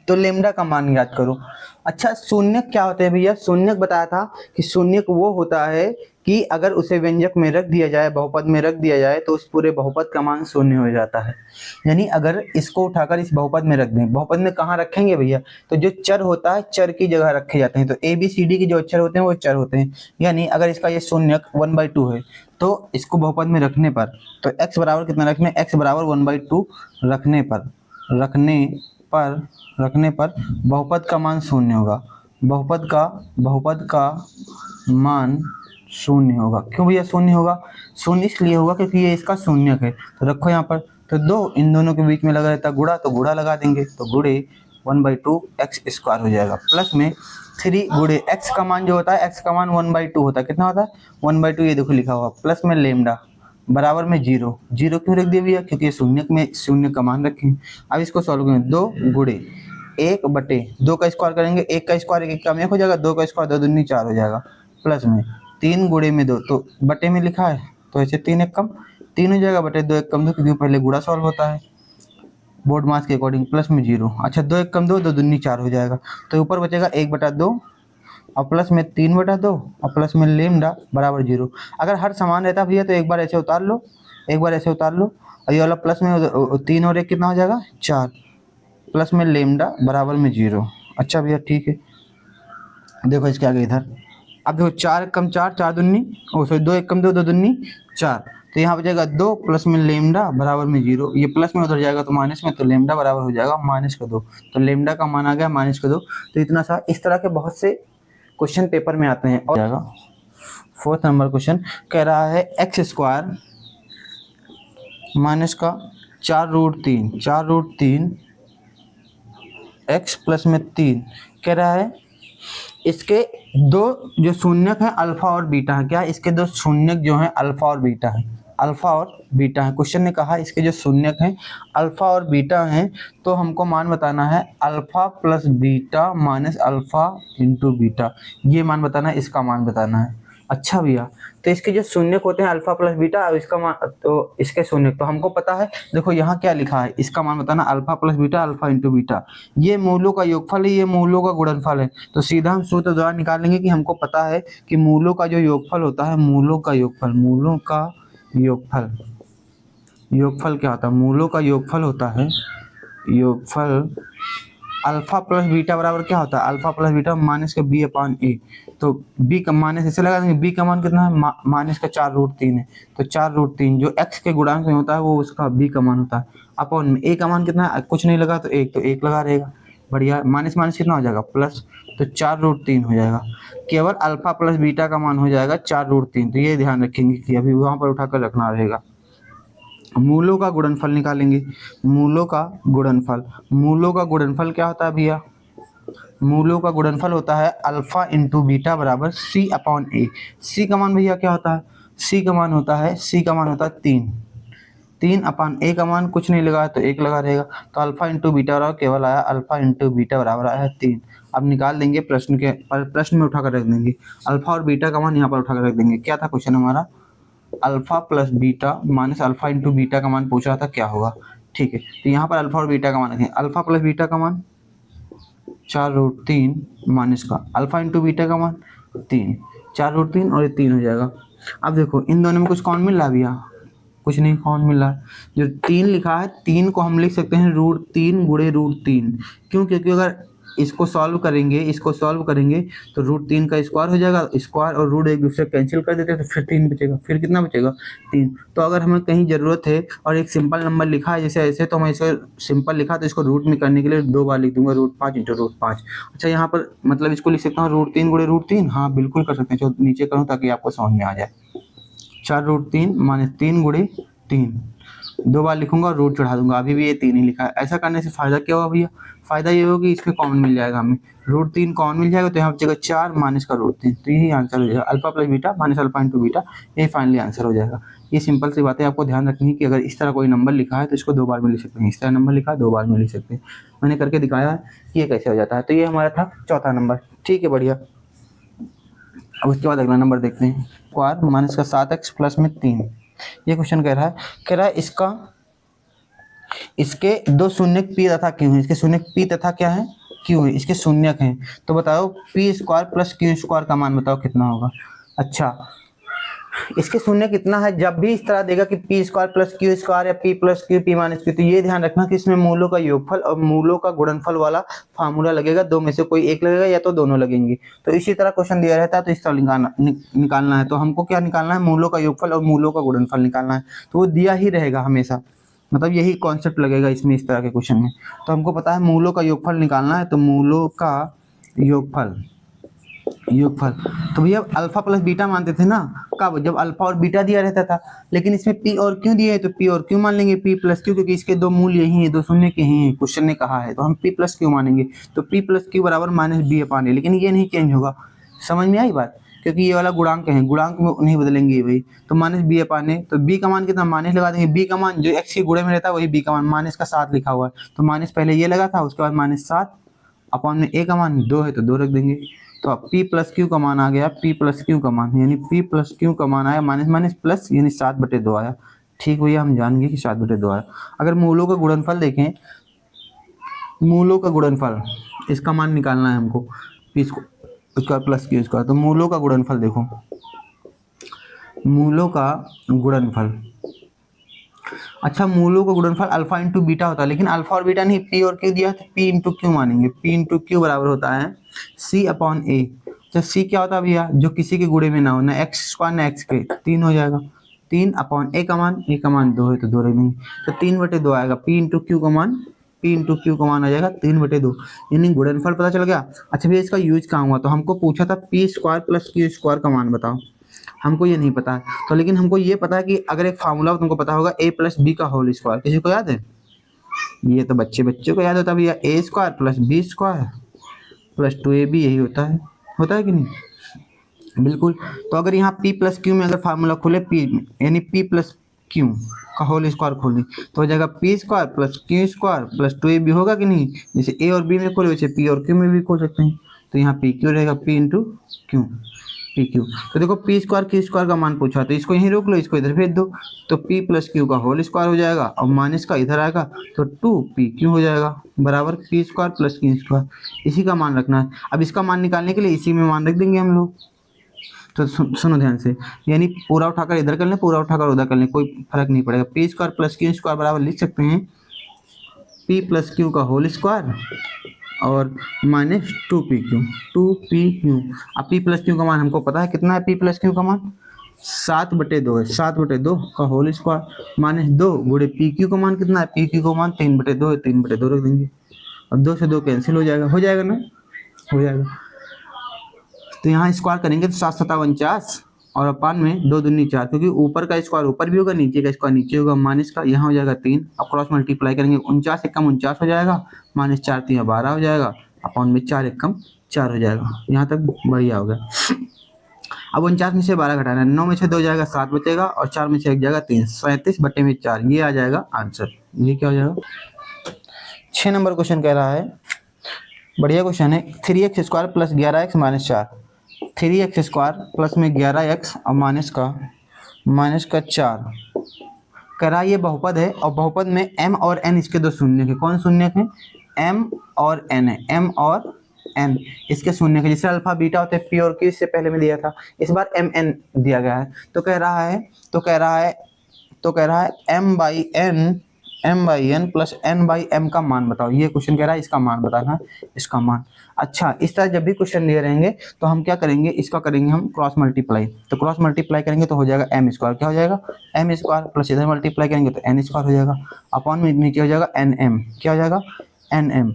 Speaker 1: तो लेमडा का मान याद करो। अच्छा शून्य क्या होते हैं भैया? शून्य बताया था कि शून्य वो होता है कि अगर उसे व्यंजक में रख दिया जाए, बहुपद में रख दिया जाए, तो उस पूरे बहुपद का मान शून्य हो जाता है। यानी अगर इसको उठाकर इस बहुपद में रख दें, बहुपद में कहाँ रखेंगे भैया? तो जो चर होता है चर की जगह रखे जाते हैं। तो ए बी सी डी के जो अक्षर होते हैं वो चर होते हैं। यानी अगर इसका ये शून्य 1/2 है तो इसको बहुपद में रखने पर, तो x बराबर कितना रखने? x बराबर 1/2 रखने पर बहुपद का मान शून्य होगा, बहुपद का मान शून्य होगा। क्यों भैया शून्य होगा? शून्य इसलिए होगा क्योंकि ये इसका शून्यक है। तो रखो यहाँ पर, तो दो इन दोनों के बीच में लगा रहता गुणा, तो गुणा लगा देंगे, तो गुणे 1/2 एक्स स्क्वायर हो जाएगा, प्लस में 3 गुणे एक्स का मान जो होता है, एक्स का मान 1/2 होता है, कितना होता है 1/2, ये देखो लिखा हुआ, प्लस में लेमडा बराबर में 0, 0 क्यों रख दिया भैया, क्योंकि ये शून्य में शून्य का मान रखें। अब इसको सॉल्व करें, 2 गुणे 1/2 का स्क्वायर करेंगे, 1 का स्क्वायर 1 कम 1 हो जाएगा, 2 का स्क्वायर 2 दूनी 4 हो जाएगा, प्लस में 3 गुणे में 2, तो बटे में लिखा है तो ऐसे 3 1 कम 3 हो जाएगा, बटे 2 1 कम 2, क्योंकि पहले गुणा सॉल्व होता है बोर्ड मास के अकॉर्डिंग, प्लस में 0। अच्छा 2 1 कम 2, 2 दूनी 4 हो जाएगा, तो ऊपर बचेगा 1/2 और प्लस में 3/2 और प्लस में लेमडा बराबर 0। अगर हर समान रहता भैया तो एक बार ऐसे उतार लो, एक बार ऐसे उतार लो, और ये वाला प्लस में 3 और 1 कितना हो जाएगा 4, प्लस में लेमडा बराबर में 0। अच्छा भैया ठीक है, देखो इसके आगे इधर, अब देखो 4 1 कम 4, 4 दूनी, सॉरी 2 1 कम 2, 2 दूनी 4, तो यहाँ बचेगा 2 प्लस में लेमडा बराबर में 0, ये प्लस में उधर जाएगा तो माइनस में, तो लेमडा बराबर हो जाएगा -2, तो लेमडा का मान आ गया -2। तो इतना सा इस तरह के बहुत से क्वेश्चन पेपर में आते हैं। और जाएगा 4th नंबर क्वेश्चन कह रहा है एक्स स्क्वायर माइनस का 4√3 एक्स प्लस में 3 कह रहा है, इसके दो जो शून्यक हैं अल्फा और बीटा है, क्या इसके दो शून्यक जो हैं अल्फा और बीटा है, अल्फा और बीटा है। क्वेश्चन ने कहा इसके जो शून्यक हैं अल्फा और बीटा हैं, तो हमको मान बताना है alpha plus beta minus alpha into beta, ये मान बताना है, इसका मान बताना है। अच्छा भैया, तो इसके जो शून्यक होते हैं अल्फा प्लस बीटा और इसका मान, तो इसके शून्यक तो हमको पता है, देखो यहाँ क्या लिखा है, इसका मान बताना alpha plus beta alpha into beta, ये मूलों का योगफल है, ये मूलों का गुणनफल है, तो सीधा हम सूत्र द्वारा निकालेंगे कि हमको पता है कि मूलों का जो योगफल होता है, मूलों का योगफल, मूलों का योगफल, योगफल क्या होता है, मूलों का योगफल होता है, योगफल अल्फा प्लस बीटा बराबर क्या होता है, अल्फा प्लस बीटा माइनस का b/a, तो b का माइनस ऐसे लगा देंगे, b का मान कितना है माइनस का 4√3 है, तो 4√3 जो x के गुणांक में होता है वो उसका b का मान होता है, अपॉन में a का मान कितना है, कुछ नहीं लगा तो 1, तो 1 लगा रहेगा, बढ़िया, माइनस माइनस कितना हो जाएगा प्लस, तो 4√3 हो जाएगा, केवल अल्फा प्लस बीटा का मान हो जाएगा 4√3, तो ये ध्यान रखेंगे कि अभी वहाँ पर उठाकर रखना रहेगा। मूलों का गुणनफल निकालेंगे, मूलों का गुणनफल, मूलों का गुणनफल क्या होता है भैया, मूलों का गुणनफल होता है अल्फा इंटू बीटा बराबर c/a, c का मान भैया क्या होता है, c का मान होता है 3, 3/a का मान कुछ नहीं लगा तो 1 लगा रहेगा, तो अल्फा इंटू बीटा बराबर केवल आया अल्फा इंटू बीटा बराबर आया 3। अब निकाल देंगे प्रश्न के, प्रश्न में उठाकर रख देंगे अल्फा और बीटा का मान यहाँ पर उठाकर रख देंगे। क्या था क्वेश्चन हमारा, alpha plus beta minus alpha into beta का मान पूछ रहा था, क्या होगा, ठीक है, तो यहाँ पर अल्फा और बीटा का मान रखें, अल्फा प्लस बीटा का मान 4√3 माइनस का अल्फा इंटू बीटा का मान 3, 4√3 और ये 3 हो जाएगा। अब देखो इन दोनों में कुछ कॉमन मिल रहा है भैया, कुछ नहीं कॉमन मिल रहा है, जो 3 लिखा है 3 को हम लिख सकते हैं √3 गुणे √3, क्यों, क्योंकि अगर इसको सॉल्व करेंगे, इसको सॉल्व करेंगे तो √3 का स्क्वायर हो जाएगा, स्क्वायर और रूट एक दूसरे कैंसिल कर देते हैं तो फिर 3 बचेगा, फिर कितना बचेगा 3। तो अगर हमें कहीं ज़रूरत है और एक सिंपल नंबर लिखा है जैसे ऐसे, तो मैं इसे सिंपल लिखा तो इसको रूट में करने के लिए 2 बार लिख दूंगा, √5 इंटू √5। अच्छा यहाँ पर मतलब इसको लिख सकता हूँ √3 गुणे √3, हाँ बिल्कुल कर सकते हैं, जो नीचे करूँ ताकि आपको समझ में आ जाए, 4√3 माइनस 3 गुणे 3, 2 बार लिखूंगा और रूट चढ़ा दूंगा, अभी भी ये 3 ही लिखा है। ऐसा करने से फायदा क्या होगा भैया, फायदा ये होगा कि इसमें कॉमन मिल जाएगा, हमें √3 कॉमन मिल जाएगा, तो यहाँ बचेगा 4 माइनस का √3, तो यही आंसर हो जाएगा, alpha plus beta minus alpha into beta, यही फाइनली आंसर हो जाएगा। ये सिंपल सी बातें आपको ध्यान रखनी है कि अगर इस तरह कोई नंबर लिखा है तो इसको 2 बार में लिख सकते हैं, इस तरह नंबर लिखा है 2 बार में लिख सकते हैं, मैंने करके दिखाया है कि ये कैसे हो जाता है। तो ये हमारा था चौथा नंबर, ठीक है बढ़िया। अब उसके बाद अगला नंबर देखते हैं, स्क्वायर माइनस का 7x प्लस में 3, ये क्वेश्चन कह रहा है इसका, इसके दो शून्यक p तथा q हैं, इसके शून्यक p तथा क्या है q है, इसके शून्यक हैं, तो बताओ p square plus q square का मान बताओ कितना होगा। अच्छा इसके शून्य कितना है, जब भी इस तरह देगा कि p square plus q square या p plus q p minus q, तो ये ध्यान रखना कि इसमें मूलों का योगफल और मूलों का गुणनफल वाला फार्मूला लगेगा, दो में से कोई एक लगेगा या तो दोनों लगेंगे। तो इसी तरह क्वेश्चन दिया रहता है तो इस तरह निकालना है, तो हमको क्या निकालना है, मूलों का योगफल और मूलों का गुणनफल निकालना है, तो वो दिया ही रहेगा हमेशा, मतलब यही कॉन्सेप्ट लगेगा इसमें इस तरह के क्वेश्चन में। तो हमको पता है मूलों का योगफल निकालना है, तो मूलों का योगफल योगफल। तो भैया अल्फा प्लस बीटा मानते थे ना, कब? जब अल्फा और बीटा दिया रहता था। लेकिन इसमें पी और क्यू दिया है तो पी और क्यू मान लेंगे, पी प्लस क्यू, क्योंकि इसके दो मूल्य यही है, दो शून्य के ही है, क्वेश्चन ने कहा है, तो हम पी प्लस क्यू मानेंगे। तो पी प्लस क्यू बराबर माइनस बी अपान ए, लेकिन ये नहीं चेंज होगा। समझ में आई बात? क्योंकि ये वाला गुणांक है, गुणांक में नहीं बदलेंगे ये भाई। तो माइनस बी अपान ए, तो बी का मान कितना? माइनस लगा देंगे। बी का मान जो एक्स के गुणे में रहता है वही बी का मान, माइनस का 7 लिखा हुआ है, तो माइनस पहले ये लगा था, उसके बाद माइनस 7 अपॉन में ए का मान 2 है तो 2 रख देंगे। तो अब पी प्लस क्यू का मान आ गया, पी प्लस क्यू का मान, यानी पी प्लस क्यू का मान आया माइनस माइनस प्लस, यानी 7/2 आया। ठीक भैया, हम जान गए कि 7/2 आया। अगर मूलों का गुणनफल देखें, मूलों का गुणनफल, इसका मान निकालना है हमको, P square plus Q square. तो मूलों का गुणनफल देखो, मूलों का गुणनफल, अच्छा मूलों का गुणनफल अल्फा इंटू बीटा होता है, लेकिन अल्फा और बीटा नहीं, पी और क्यू दिया है तो पी इंटू क्यू मानेंगे। पी इंटू क्यू बराबर होता है सी अपॉन ए। अच्छा सी क्या होता है भैया? जो किसी के गुणे में ना हो, ना एक्स स्क्वायर ना एक्स के, 3 हो जाएगा। 3 अपॉन ए का मान, ए का मान 2 है तो 2 रख देंगे, तो 3/2 आएगा। पी इंटू क्यू का मान, पी इंटू क्यू का मान आ जाएगा 3/2, यानी गुणनफल पता चल गया। अच्छा भैया इसका यूज कहाँ हुआ? तो हमको पूछा था P square plus Q square का मान बताओ, हमको ये नहीं पता है। तो लेकिन हमको ये पता है कि अगर एक फार्मूला तुमको पता होगा ए प्लस बी का होल स्क्वायर, किसी को याद है? ये तो बच्चे को याद होता है भैया, A square plus B square plus 2ab, यही होता है कि नहीं? बिल्कुल। तो अगर यहाँ p प्लस क्यू में अगर फार्मूला खोले p यानी p प्लस क्यू का होल स्क्वायर खोलें तो हो जाएगा P square plus Q square plus 2ab, होगा कि नहीं? जैसे a और b में खोले वैसे p और q में भी खोल सकते हैं। तो यहाँ पी क्यू रहेगा, p into Q, P Q. तो देखो पी स्क्वायर क्यू स्क्वायर का मान पूछा, तो इसको यहीं रोक लो, इसको इधर भेज दो, तो पी प्लस क्यू का होल स्क्वायर हो जाएगा और माइनस का इधर आएगा तो 2pq हो जाएगा, बराबर P square plus Q square. इसी का मान रखना है। अब इसका मान निकालने के लिए इसी में मान रख देंगे हम लोग। तो सुनो ध्यान से, यानी पूरा उठाकर इधर कर लें, पूरा उठाकर उधर कर लें, कोई फर्क नहीं पड़ेगा। P square plus Q square बराबर लिख सकते हैं पी प्लस क्यू का होल स्क्वायर और माइनस 2pq। अब पी प्लस क्यू का मान हमको पता है कितना है, पी प्लस क्यू का मान 7/2 है, 7/2 का होल स्क्वायर माइनस 2 गुणे पी क्यू का मान कितना है, पी क्यू का मान 3/2 है, 3/2 रख देंगे। अब 2 से 2 कैंसिल हो जाएगा ना, हो जाएगा। तो यहाँ स्क्वायर करेंगे तो 7×7 = 49 और अपान में 2 दूनी 4, क्योंकि ऊपर का स्क्वायर ऊपर भी होगा, नीचे का स्क्वायर नीचे होगा, माइनस का यहाँ हो जाएगा 3। अब क्रॉस मल्टीप्लाई करेंगे, 49 × 49 हो जाएगा, माइनस 4 × 3 = 12 हो जाएगा, अपान में 4 × 1 = 4 हो जाएगा। यहाँ तक बढ़िया हो गया। अब 49 में से 12 घटाना है, 9 में से 2 जाएगा 7 बचेगा और 4 में से 1 जाएगा 3, 37/4, ये आ जाएगा आंसर। ये क्या हो जाएगा? 6 नंबर क्वेश्चन कह रहा है, बढ़िया क्वेश्चन है, 3x² plus 11x minus 4, 3x² plus में 11x और माइनस का 4, कह रहा है ये बहुपद है और बहुपद में m और n इसके दो शून्यक है। कौन शून्यक है? m और n है, m और n इसके शून्यक है। जैसे अल्फा बीटा होते हैं, p और q इससे पहले में दिया था, इस बार m n दिया गया है। तो कह रहा है m/n प्लस n/m का मान बताओ। ये क्वेश्चन कह रहा है इसका मान बताना है, इसका मान। अच्छा इस तरह जब भी क्वेश्चन दिए रहेंगे तो हम क्या करेंगे, इसका करेंगे हम क्रॉस मल्टीप्लाई। तो क्रॉस मल्टीप्लाई करेंगे तो हो जाएगा m², क्या हो जाएगा? m² प्लस इधर मल्टीप्लाई करेंगे तो n² हो जाएगा, अपॉन में नीचे हो जाएगा nm, क्या हो जाएगा? nm।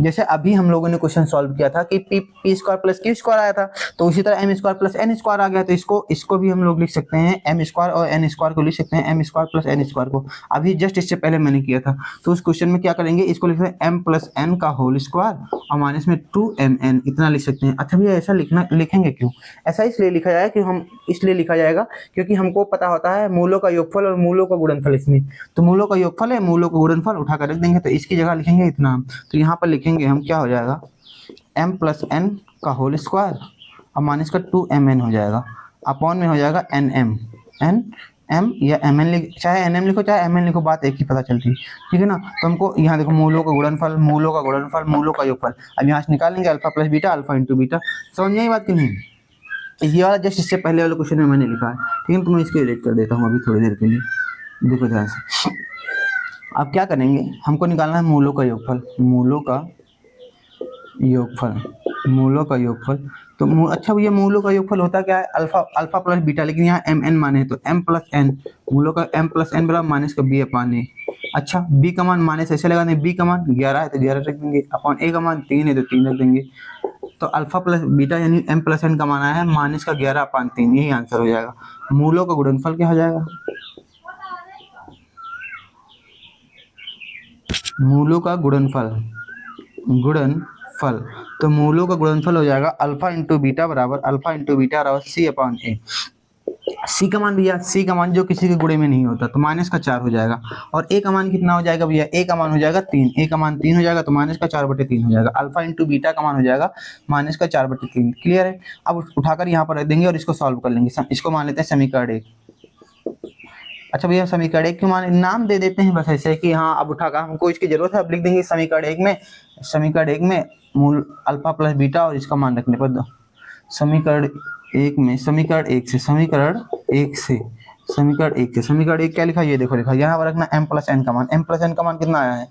Speaker 1: जैसे अभी हम लोगों ने क्वेश्चन सॉल्व किया था कि p² प्लस q² आया था, तो उसी तरह m² प्लस n² आ गया, तो इसको भी हम लोग लिख सकते हैं, m² और n² को लिख सकते हैं, m² प्लस n² को। अभी जस्ट इससे पहले मैंने किया था। तो उस क्वेश्चन में क्या करेंगे, इसको लिख सकते हैं m प्लस n का होल स्क्वायर और माइनस में 2mn, इतना लिख सकते हैं। अच्छा भैया ऐसा लिखेंगे क्यों? ऐसा इसलिए लिखा जाएगा क्योंकि हमको पता होता है मूलों का योगफल और मूलों का गुणनफल इसमें। तो मूलों का योगफल है, मूलों का गुणनफल उठाकर रख देंगे, तो इसकी जगह लिखेंगे इतना। तो यहाँ पर लिखेंगे हम, क्या हो जाएगा, m प्लस n का होल स्क्वायर और माइनस का 2mn हो जाएगा, अपॉन में हो जाएगा nm या mn, चाहे nm लिखो चाहे mn लिखो, बात एक ही पता चलती है, ठीक है ना। तो हमको यहाँ देखो मूलों का गुणनफल, मूलों का योगफल, अब यहाँ से निकालेंगे alpha plus beta, alpha into beta. समझ में आई बात कि नहीं? ये वाला जस्ट इससे पहले वाले क्वेश्चन में मैंने लिखा है, ठीक है। तो मैं इसको एडिट कर देता हूँ अभी थोड़ी देर के लिए, देखो ध्यान से। अब क्या करेंगे, हमको निकालना है मूलों का योगफल, मूलों का योगफल। तो अच्छा भैया मूलों का योगफल होता क्या है? अल्फा प्लस बीटा, लेकिन यहाँ mn माने है तो m प्लस n, मूलों का m प्लस n बराबर माइनस का b अपान a। अच्छा b का मान माइनस ऐसे लगा देंगे, b का मान 11 है तो 11 रख देंगे, अपॉन a का मान 3 है तो 3 रख देंगे। तो अल्फा प्लस बीटा यानी m प्लस n का मान आया है -11/3, यही आंसर हो जाएगा। मूलों का गुणनफल क्या हो जाएगा? मूलों का गुणनफल तो मूलों का गुणनफल हो जाएगा अल्फा इंटू बीटा बराबर C/A। सी का मान भैया, सी का मान जो किसी के गुणे में नहीं होता तो -4 हो जाएगा। और ए का मान कितना हो जाएगा भैया? ए का मान हो जाएगा 3, ए का मान 3 हो जाएगा तो -4/3 हो जाएगा। अल्फा इंटू बीटा का मान हो जाएगा -4/3। क्लियर है? अब उठाकर यहाँ पर रख देंगे और इसको सॉल्व कर लेंगे। इसको मान लेते हैं समीकरण 1। अच्छा भैया समीकरण 1 क्यों मान नाम दे देते हैं बस ऐसे कि हाँ, अब उठाकर हमको इसकी जरूरत है, अब लिख देंगे समीकरण 1 में मूल अल्फा प्लस बीटा और इसका मान रखने पर समीकरण 1 से समीकरण 1 क्या लिखा? ये देखो लिखा, यहाँ पर रखना m प्लस n का मान। m प्लस n का मान कितना आया है?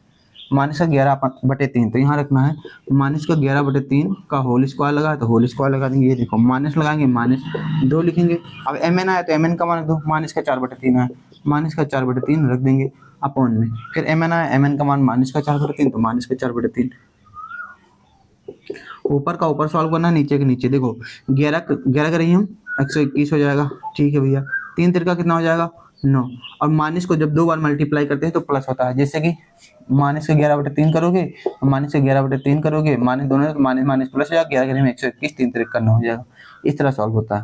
Speaker 1: -11/3। तो यहाँ रखना है -11/3 का होल स्क्वायर लगा है तो होल स्क्वायर लगा देंगे। ये देखो माइनस लगाएंगे -2 लिखेंगे। अब mn आया तो mn का मान रख दो, -4/3 है, -4/3 रख देंगे अपॉन में। फिर mn आया, mn का मान -4/3 तो -4/3। ऊपर का ऊपर सॉल्व करना, नीचे के नीचे। देखो 11 करेंगे हम 121 हो जाएगा। ठीक है भैया, 3 तिरका कितना हो जाएगा? 9। और माइनस को जब 2 बार मल्टीप्लाई करते हैं तो प्लस होता है, जैसे कि -11/3 करोगे, -11/3 करोगे, माइनस दोनों माइनस प्लस हो जाएगा। 11 करेंगे 121, 3 तिरका 9 हो जाएगा। इस तरह सॉल्व होता है।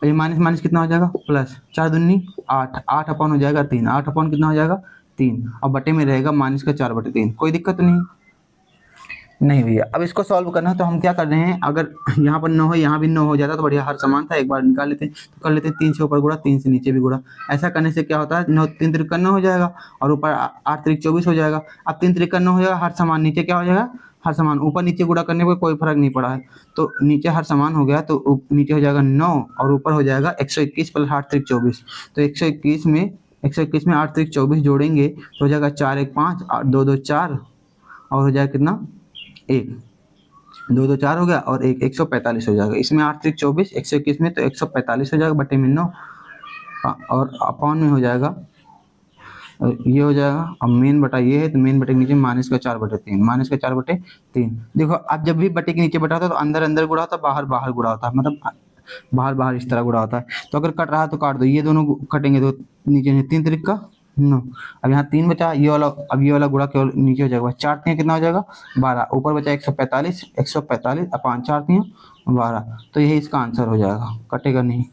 Speaker 1: और ये माइनस कितना हो जाएगा? प्लस। 4 दूनी 8, 8 अपॉन हो जाएगा 3, 8 अपॉन कितना हो जाएगा? 3। और बटे में रहेगा -4/3। कोई दिक्कत नहीं भैया। अब इसको सॉल्व करना है तो हम क्या कर रहे हैं, अगर यहाँ पर 9 है, यहाँ भी 9 हो जाता तो बढ़िया, हर समान था, एक बार निकाल लेते हैं। तो कर लेते हैं 3 से ऊपर गुणा, 3 से नीचे भी गुणा। ऐसा करने से क्या होता है, 9 3 तिरका 9 हो जाएगा और ऊपर 8 तिरिक 24 हो जाएगा। अब 3 तिरिका 9 हो जाएगा, हर समान नीचे क्या हो जाएगा? हर समान। ऊपर नीचे गुणा करने पर कोई फर्क नहीं पड़ा है तो नीचे हर समान हो गया, तो नीचे हो जाएगा 9 और ऊपर हो जाएगा 121 प्लस 8 तिरिक 24। तो 121 में 8 तिरिक 24 जोड़ेंगे तो हो जाएगा 4 1 5 2 2 4 और हो जाएगा कितना? 1 2 2 4 हो गया और 145 हो जाएगा। इसमें 8 3 24, 121 में तो 145 हो जाएगा बटे में 9 और अपॉन में हो जाएगा, ये हो जाएगा। अब मेन बटा ये है तो मेन बटे के नीचे -4/3। देखो अब जब भी बटे के नीचे बटा होता है तो अंदर अंदर गुणा होता है, बाहर बाहर गुणा होता है, मतलब बाहर इस तरह गुणा होता है। तो अगर कट रहा है तो काट दो, ये दोनों कटेंगे तो नीचे 3 तिरिक का 9। अब यहाँ 3 बचा, ये वाला गुणा केवल नीचे हो जाएगा। 4 3 कितना हो जाएगा? 12। ऊपर बचा 145 अपॉन 4 3 12। तो यही इसका आंसर हो जाएगा, कटेगा नहीं।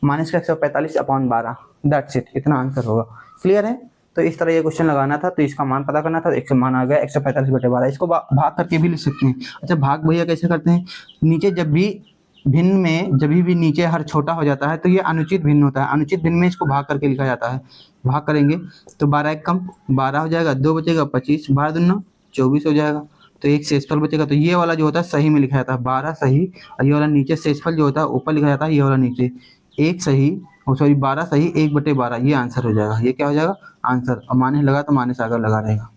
Speaker 1: -145/12, दैट्स इट, इतना आंसर होगा। क्लियर है? तो इस तरह ये क्वेश्चन लगाना था, तो इसका मान पता करना था। एक मान आ गया 145/12। इसको भाग करके भी लिख सकते हैं। अच्छा भाग भैया कैसे करते हैं? नीचे जब भी भिन्न में जब भी नीचे हर छोटा हो जाता है तो ये अनुचित भिन्न होता है। अनुचित भिन्न में इसको भाग करके लिखा जाता है। भाग करेंगे तो 12 1 कम 12 हो जाएगा, 2 बचेगा 25, 12 दूना 24 हो जाएगा। तो एक शेषफल बचेगा, तो ये वाला जो होता है सही में लिखा जाता है 12 सही, और ये वाला नीचे शेषफल जो होता है ऊपर लिखा जाता है, ये वाला नीचे 1 सही, सॉरी 12 सही 1/12, ये आंसर हो जाएगा। ये क्या हो जाएगा? आंसर। और माइनस लगा तो माइनस आगे लगा रहेगा,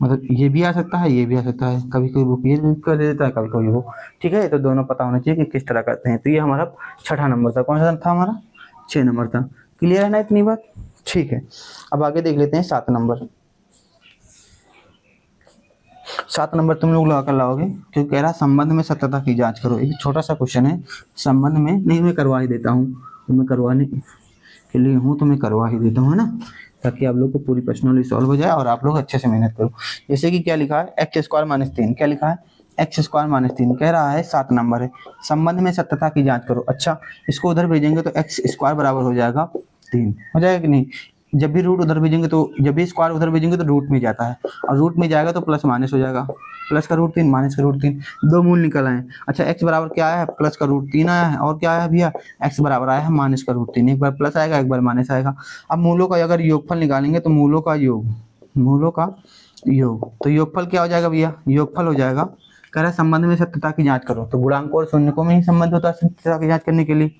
Speaker 1: मतलब ये भी आ सकता है, ये भी आ सकता है, कभी कोई बुक ये कर देता है, कभी कोई वो। ठीक है, तो दोनों पता होना चाहिए कि किस तरह करते हैं। तो ये हमारा 6ठा नंबर था। कौन सा था हमारा? 6 नंबर था। क्लियर है ना इतनी बात? ठीक है, अब आगे देख लेते हैं 7 नंबर। 7 नंबर तुम लोग लगा कर लाओगे, क्योंकि कह रहा संबंध में सत्यता की जांच करो। एक छोटा सा क्वेश्चन है, संबंध में नहीं, मैं करवा ही देता हूँ, तुम्हें करवाने के लिए हूँ तो मैं करवा ही देता हूँ, है ना, ताकि आप लोग को पूरी पर्सनली सॉल्व हो जाए और आप लोग अच्छे से मेहनत करो। जैसे कि क्या लिखा है, x² - 3, क्या लिखा है? x² - 3 कह रहा है, 7 नंबर है, संबंध में सत्यता की जांच करो। अच्छा, इसको उधर भेजेंगे तो x² बराबर हो जाएगा 3, हो जाएगा कि नहीं? जब भी रूट उधर भेजेंगे तो जब भी स्क्वायर उधर भेजेंगे तो रूट में जाता है, और रूट में जाएगा तो प्लस माइनस हो जाएगा। प्लस का रूट 3 माइनस का रूट 3, दो मूल निकल आए। अच्छा, x बराबर क्या आया है? प्लस का रूट 3 आया है, और क्या आया है भैया? x बराबर आया है माइनस का रूट 3। एक बार प्लस आएगा, एक बार माइनस आएगा। अब मूलों का अगर योगफल निकालेंगे तो मूलों का योग, तो योगफल क्या हो जाएगा भैया? योगफल हो जाएगा, कह रहा है संबंध में सत्यता की जांच करो, तो गुणांकों और शून्यकों में ही संबंध होता है सत्यता की जांच करने के लिए।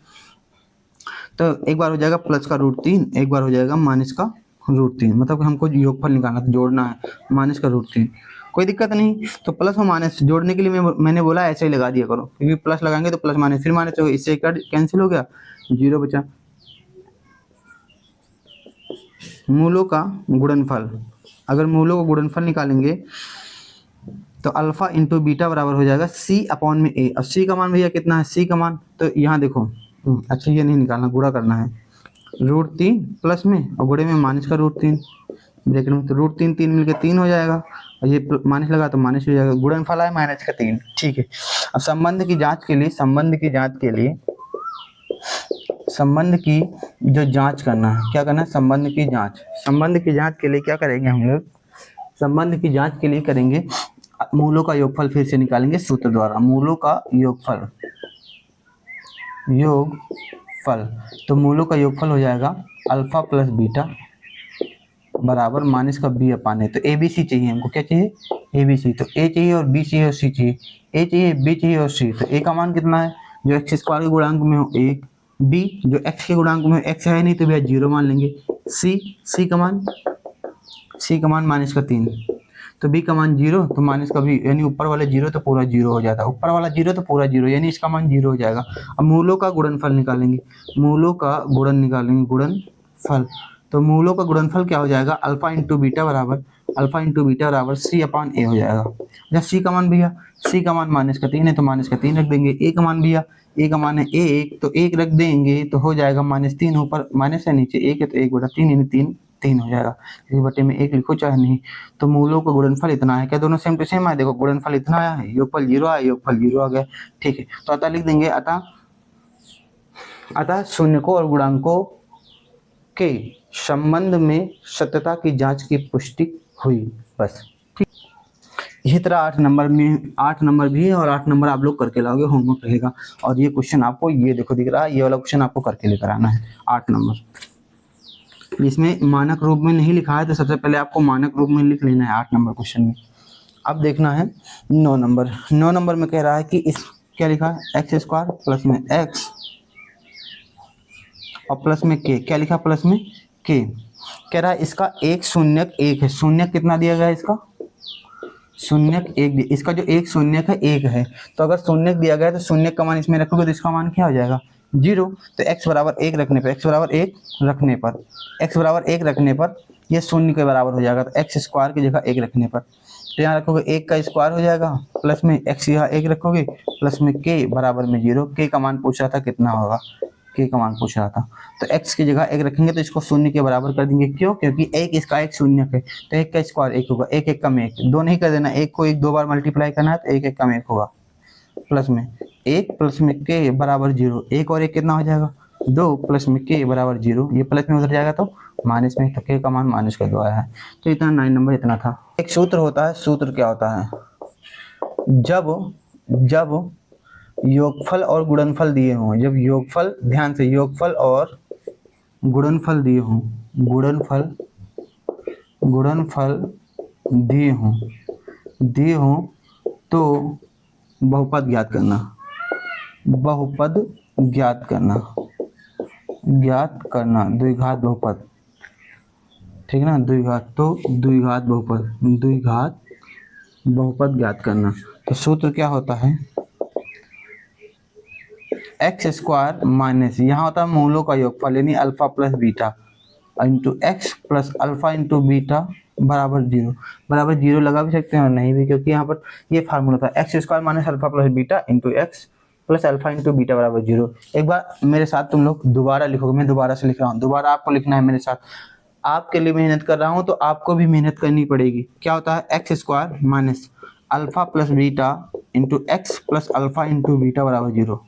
Speaker 1: तो एक बार हो जाएगा प्लस का रूट 3, एक बार हो जाएगा माइनस का रूट 3, मतलब हमको योगफल निकालना था, जोड़ना है माइनस का रूट 3। कोई दिक्कत नहीं। तो प्लस और माइनस जोड़ने के लिए मैंने बोला ऐसे ही लगा दिया करो, क्योंकि प्लस लगाएंगे तो प्लस माइनस फिर माइनस होगा, इससे कैंसिल हो गया, 0 बचा। मूलों का गुणनफल, अगर मूलों का गुणनफल निकालेंगे तो अल्फा इंटू बीटा बराबर हो जाएगा सी अपॉन में ए। अब सी का मान भैया कितना है, सी का मान तो यहाँ देखो अच्छा ये नहीं निकालना, गुणा करना है, √3 प्लस में और गुणे में माइनस का √3 ब्रैकेट में, तो √3 3 मिलकर 3 हो जाएगा और ये माइनस लगा तो माइनस हो जाएगा, गुणनफल है माइनस का 3। ठीक है, अब संबंध की जांच के लिए संबंध की जो जांच करना है, क्या करना है, संबंध की जांच के लिए क्या करेंगे हम लोग, संबंध की जांच के लिए करेंगे मूलों का योगफल फिर से निकालेंगे सूत्र द्वारा, मूलों का योगफल तो मूलों का योगफल हो जाएगा अल्फा प्लस बीटा बराबर माइनस का बी अपान है। तो ए बी सी चाहिए हमको, क्या चाहिए, ए बी सी, तो ए चाहिए और बी चाहिए और सी चाहिए, ए चाहिए बी चाहिए और सी। तो ए का मान कितना है, जो एक्स स्क्वायर के गुणांक में हो 1, बी जो एक्स के गुणांक में एक्स है नहीं तो भैया 0 मान लेंगे, सी का मान माइनस का 3, तो बी का मान 0 तो माइनस का बी, यानी ऊपर वाले 0 तो पूरा 0 हो जाता है, ऊपर वाला 0 तो पूरा 0, यानी इसका मान 0 हो जाएगा। अब मूलों का गुणनफल निकालेंगे, गुणनफल, तो मूलों का गुणनफल क्या हो जाएगा, अल्फा इंटू बीटा बराबर सी अपान ए हो जाएगा। जब सी का मान भैया, सी का मान माइनस का 3 है तो माइनस का 3 रख देंगे, ए का मान भैया, ए का मान है 1 तो 1 रख देंगे तो हो जाएगा -3, ऊपर माइनस है नीचे 1 है तो 1/3 यानी 3 हो जाएगा, इस बटे में 1 लिखो चाहे नहीं। तो मूलों का गुणनफल इतना है, क्या दोनों सेम टू सेम है, देखो गुणनफल इतना आया है, योगफल 0 आया, योगफल 0 आ गया। ठीक है, तो अतः लिख देंगे, अतः शून्यकों और गुणांकों के संबंध में सत्यता की जांच की पुष्टि हुई, बस। ठीक, इसी तरह 8 नंबर भी है और 8 नंबर आप लोग करके लाओगे, होमवर्क रहेगा। और ये क्वेश्चन आपको, ये देखो दिख रहा है, ये वाला क्वेश्चन आपको करके लेकर आना है 8 नंबर। इसमें मानक रूप में नहीं लिखा है तो सबसे पहले आपको मानक रूप में लिख लेना है 8 नंबर क्वेश्चन में। अब देखना है 9 नंबर में कह रहा है कि इस क्या लिखा है, एक्स स्क्वायर प्लस में एक्स और प्लस में के, क्या लिखा प्लस में के, कह रहा है इसका एक शून्यक 1 है, शून्यक कितना दिया गया है इसका, शून्यक 1, इसका जो एक शून्यक है 1 है, तो अगर शून्यक दिया गया है तो शून्यक का मान इसमें रखोगे तो इसका मान क्या हो जाएगा 0। तो x बराबर 1 रखने पर ये शून्य के बराबर हो जाएगा, तो एक्स स्क्वायर की जगह 1 रखने पर, तो यहाँ रखोगे 1 का स्क्वायर हो जाएगा प्लस में x यहाँ 1 रखोगे प्लस में k बराबर में 0, k का मान पूछ रहा था कितना होगा, k का मान पूछ रहा था, तो x की जगह 1 रखेंगे तो इसको शून्य के बराबर कर देंगे, क्यों, क्योंकि 1 इसका एक शून्यक है, तो 1 का स्क्वायर 1 होगा, 1 1 कम 1, 2 नहीं कर देना, 1 को 1 2 बार मल्टीप्लाई करना है तो 1 1 कम 1 होगा, प्लस में 1 प्लस में k बराबर 0, 1 और 1 कितना हो जाएगा 2 प्लस में k बराबर 0, ये प्लस में उधर जाएगा तो माइनस में, तो k का मान माइनस का 2 आया है। तो इतना 9 नंबर इतना था। एक सूत्र होता है, सूत्र क्या होता है, जब योगफल और गुणनफल दिए हों, जब योगफल, ध्यान से, योगफल और गुणनफल दिए हों, गुणनफल दिए हों तो बहुपद ज्ञात करना, द्विघात बहुपद, ठीक है ना, द्विघात बहुपद ज्ञात करना। तो सूत्र क्या होता है, एक्स स्क्वायर माइनस, यहाँ होता है मूलों का योगफल यानी alpha plus beta into x plus alpha into beta बराबर 0 लगा भी सकते हैं और नहीं भी, क्योंकि यहाँ पर ये फार्मूला था, x square minus alpha plus beta into x plus alpha into beta बराबर 0। एक बार मेरे साथ तुम लोग दोबारा लिखोगे, मैं दोबारा से लिख रहा हूँ, दोबारा आपको लिखना है मेरे साथ, आपके लिए मेहनत कर रहा हूँ तो आपको भी मेहनत करनी पड़ेगी। क्या होता है, x square minus alpha plus beta into x plus alpha into beta बराबर 0।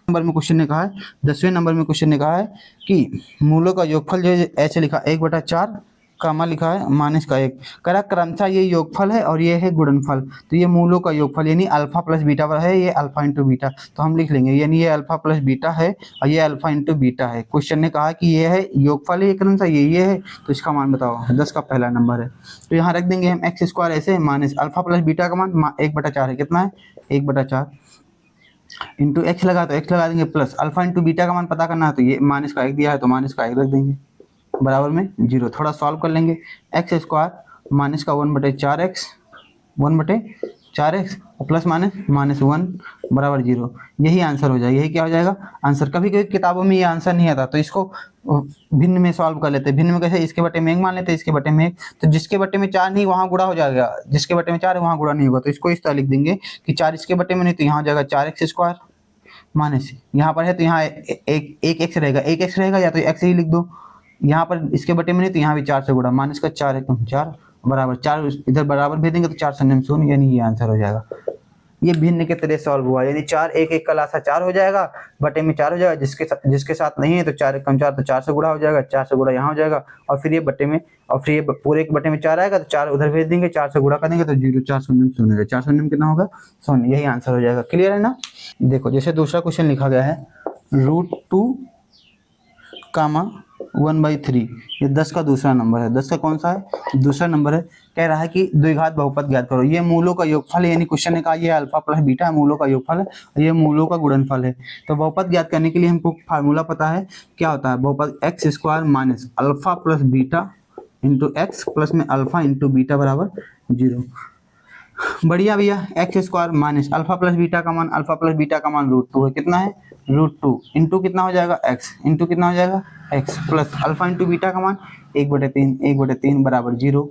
Speaker 1: नंबर में क्वेश्चन ने कहा है, 10वें नंबर में क्वेश्चन ने कहा है कि मूलों का योगफल जो है ऐसे लिखा 1/4 कामा लिखा है माइनस का 1, करा क्रमशः ये योगफल है और ये है गुणनफल, तो ये मूलों का योगफल यानी अल्फा प्लस बीटा पर है, ये अल्फा इंटू बीटा, तो हम लिख लेंगे यानी ये अल्फा प्लस बीटा है और ये अल्फा इंटू बीटा है। क्वेश्चन ने कहा कि ये है योगफल, ये क्रमशः ये है, तो इसका मान बताओ, 10 का पहला नंबर है, तो यहाँ रख देंगे हम एक्स स्क्वायर ऐसे माइनस अल्फा प्लस बीटा का मान 1/4 है, कितना है 1/4 इंटू एक्स लगा तो एक्स लगा देंगे प्लस अल्फा इंटू बीटा का मान पता करना है, तो ये माइनस का 1 दिया है तो माइनस का 1 रख देंगे बराबर में 0। थोड़ा सॉल्व कर लेंगे, एक्स स्क्वायर माइनस का 1/4 एक्स 4x प्लस -1 बराबर 0। यही आंसर हो जाएगा। यही क्या हो जाएगा आंसर। कभी कभी किताबों में ये आंसर नहीं आता तो इसको भिन्न में सॉल्व कर लेते हैं। भिन्न में कैसे, इसके बटे में 1 मान लेते हैं, इसके बटे में 1, तो जिसके बटे में 4 नहीं वहाँ गुणा हो जाएगा, जिसके बटे में 4 है वहाँ गुणा नहीं होगा। तो इसको इस तरह लिख देंगे कि 4 इसके बटे में नहीं तो यहाँ हो जाएगा 4x² माइनस यहाँ पर है तो यहाँ एक एक्स रहेगा, एक एक्स रहेगा या तो एक्स ही लिख दो। यहाँ पर इसके बटे में नहीं तो यहाँ भी 4 से गुणा, माइनस का 4 है 4 बराबर 4, इधर बराबर भेज देंगे तो 4 शून्य में शून्य, यानी ये आंसर हो जाएगा। ये भिन्न के तरह सॉल्व हुआ, यानी 4 1 1 का लासा 4 हो जाएगा, बटे में 4 हो जाएगा, जिसके साथ नहीं है तो 4 1 4 तो 4 से गुणा हो जाएगा, 4 से गुणा यहाँ हो जाएगा और फिर ये बटे में, और फिर ये पूरे के बटे में 4 आएगा तो 4 उधर भेज देंगे, 4 से गुणा कर देंगे तो 0 4 शून्य में शून्य, 4 शून्य में कितना होगा शून्य। यही आंसर हो जाएगा। क्लियर है ना। देखो जैसे दूसरा क्वेश्चन लिखा गया है √2, 1/3, ये 10 का दूसरा नंबर है। 10 का कौन सा है दूसरा नंबर है। कह रहा है कि द्विघात बहुपद ज्ञात करो। ये मूलों का योगफल है, यानी क्वेश्चन ने कहा ये अल्फा प्लस बीटा है, मूलों का योगफल है, ये मूलों का गुणनफल है। तो बहुपद ज्ञात करने के लिए हमको फार्मूला पता है, क्या होता है बहुपद x² minus alpha plus beta into x plus में अल्फा इंटू बीटा बराबर 0। बढ़िया भैया, x² minus alpha plus beta का मान, अल्फा प्लस बीटा का मान √2 है, कितना है √2 इंटू कितना हो जाएगा x इंटू कितना हो जाएगा x plus alpha into beta का मान 1/3 बराबर 0।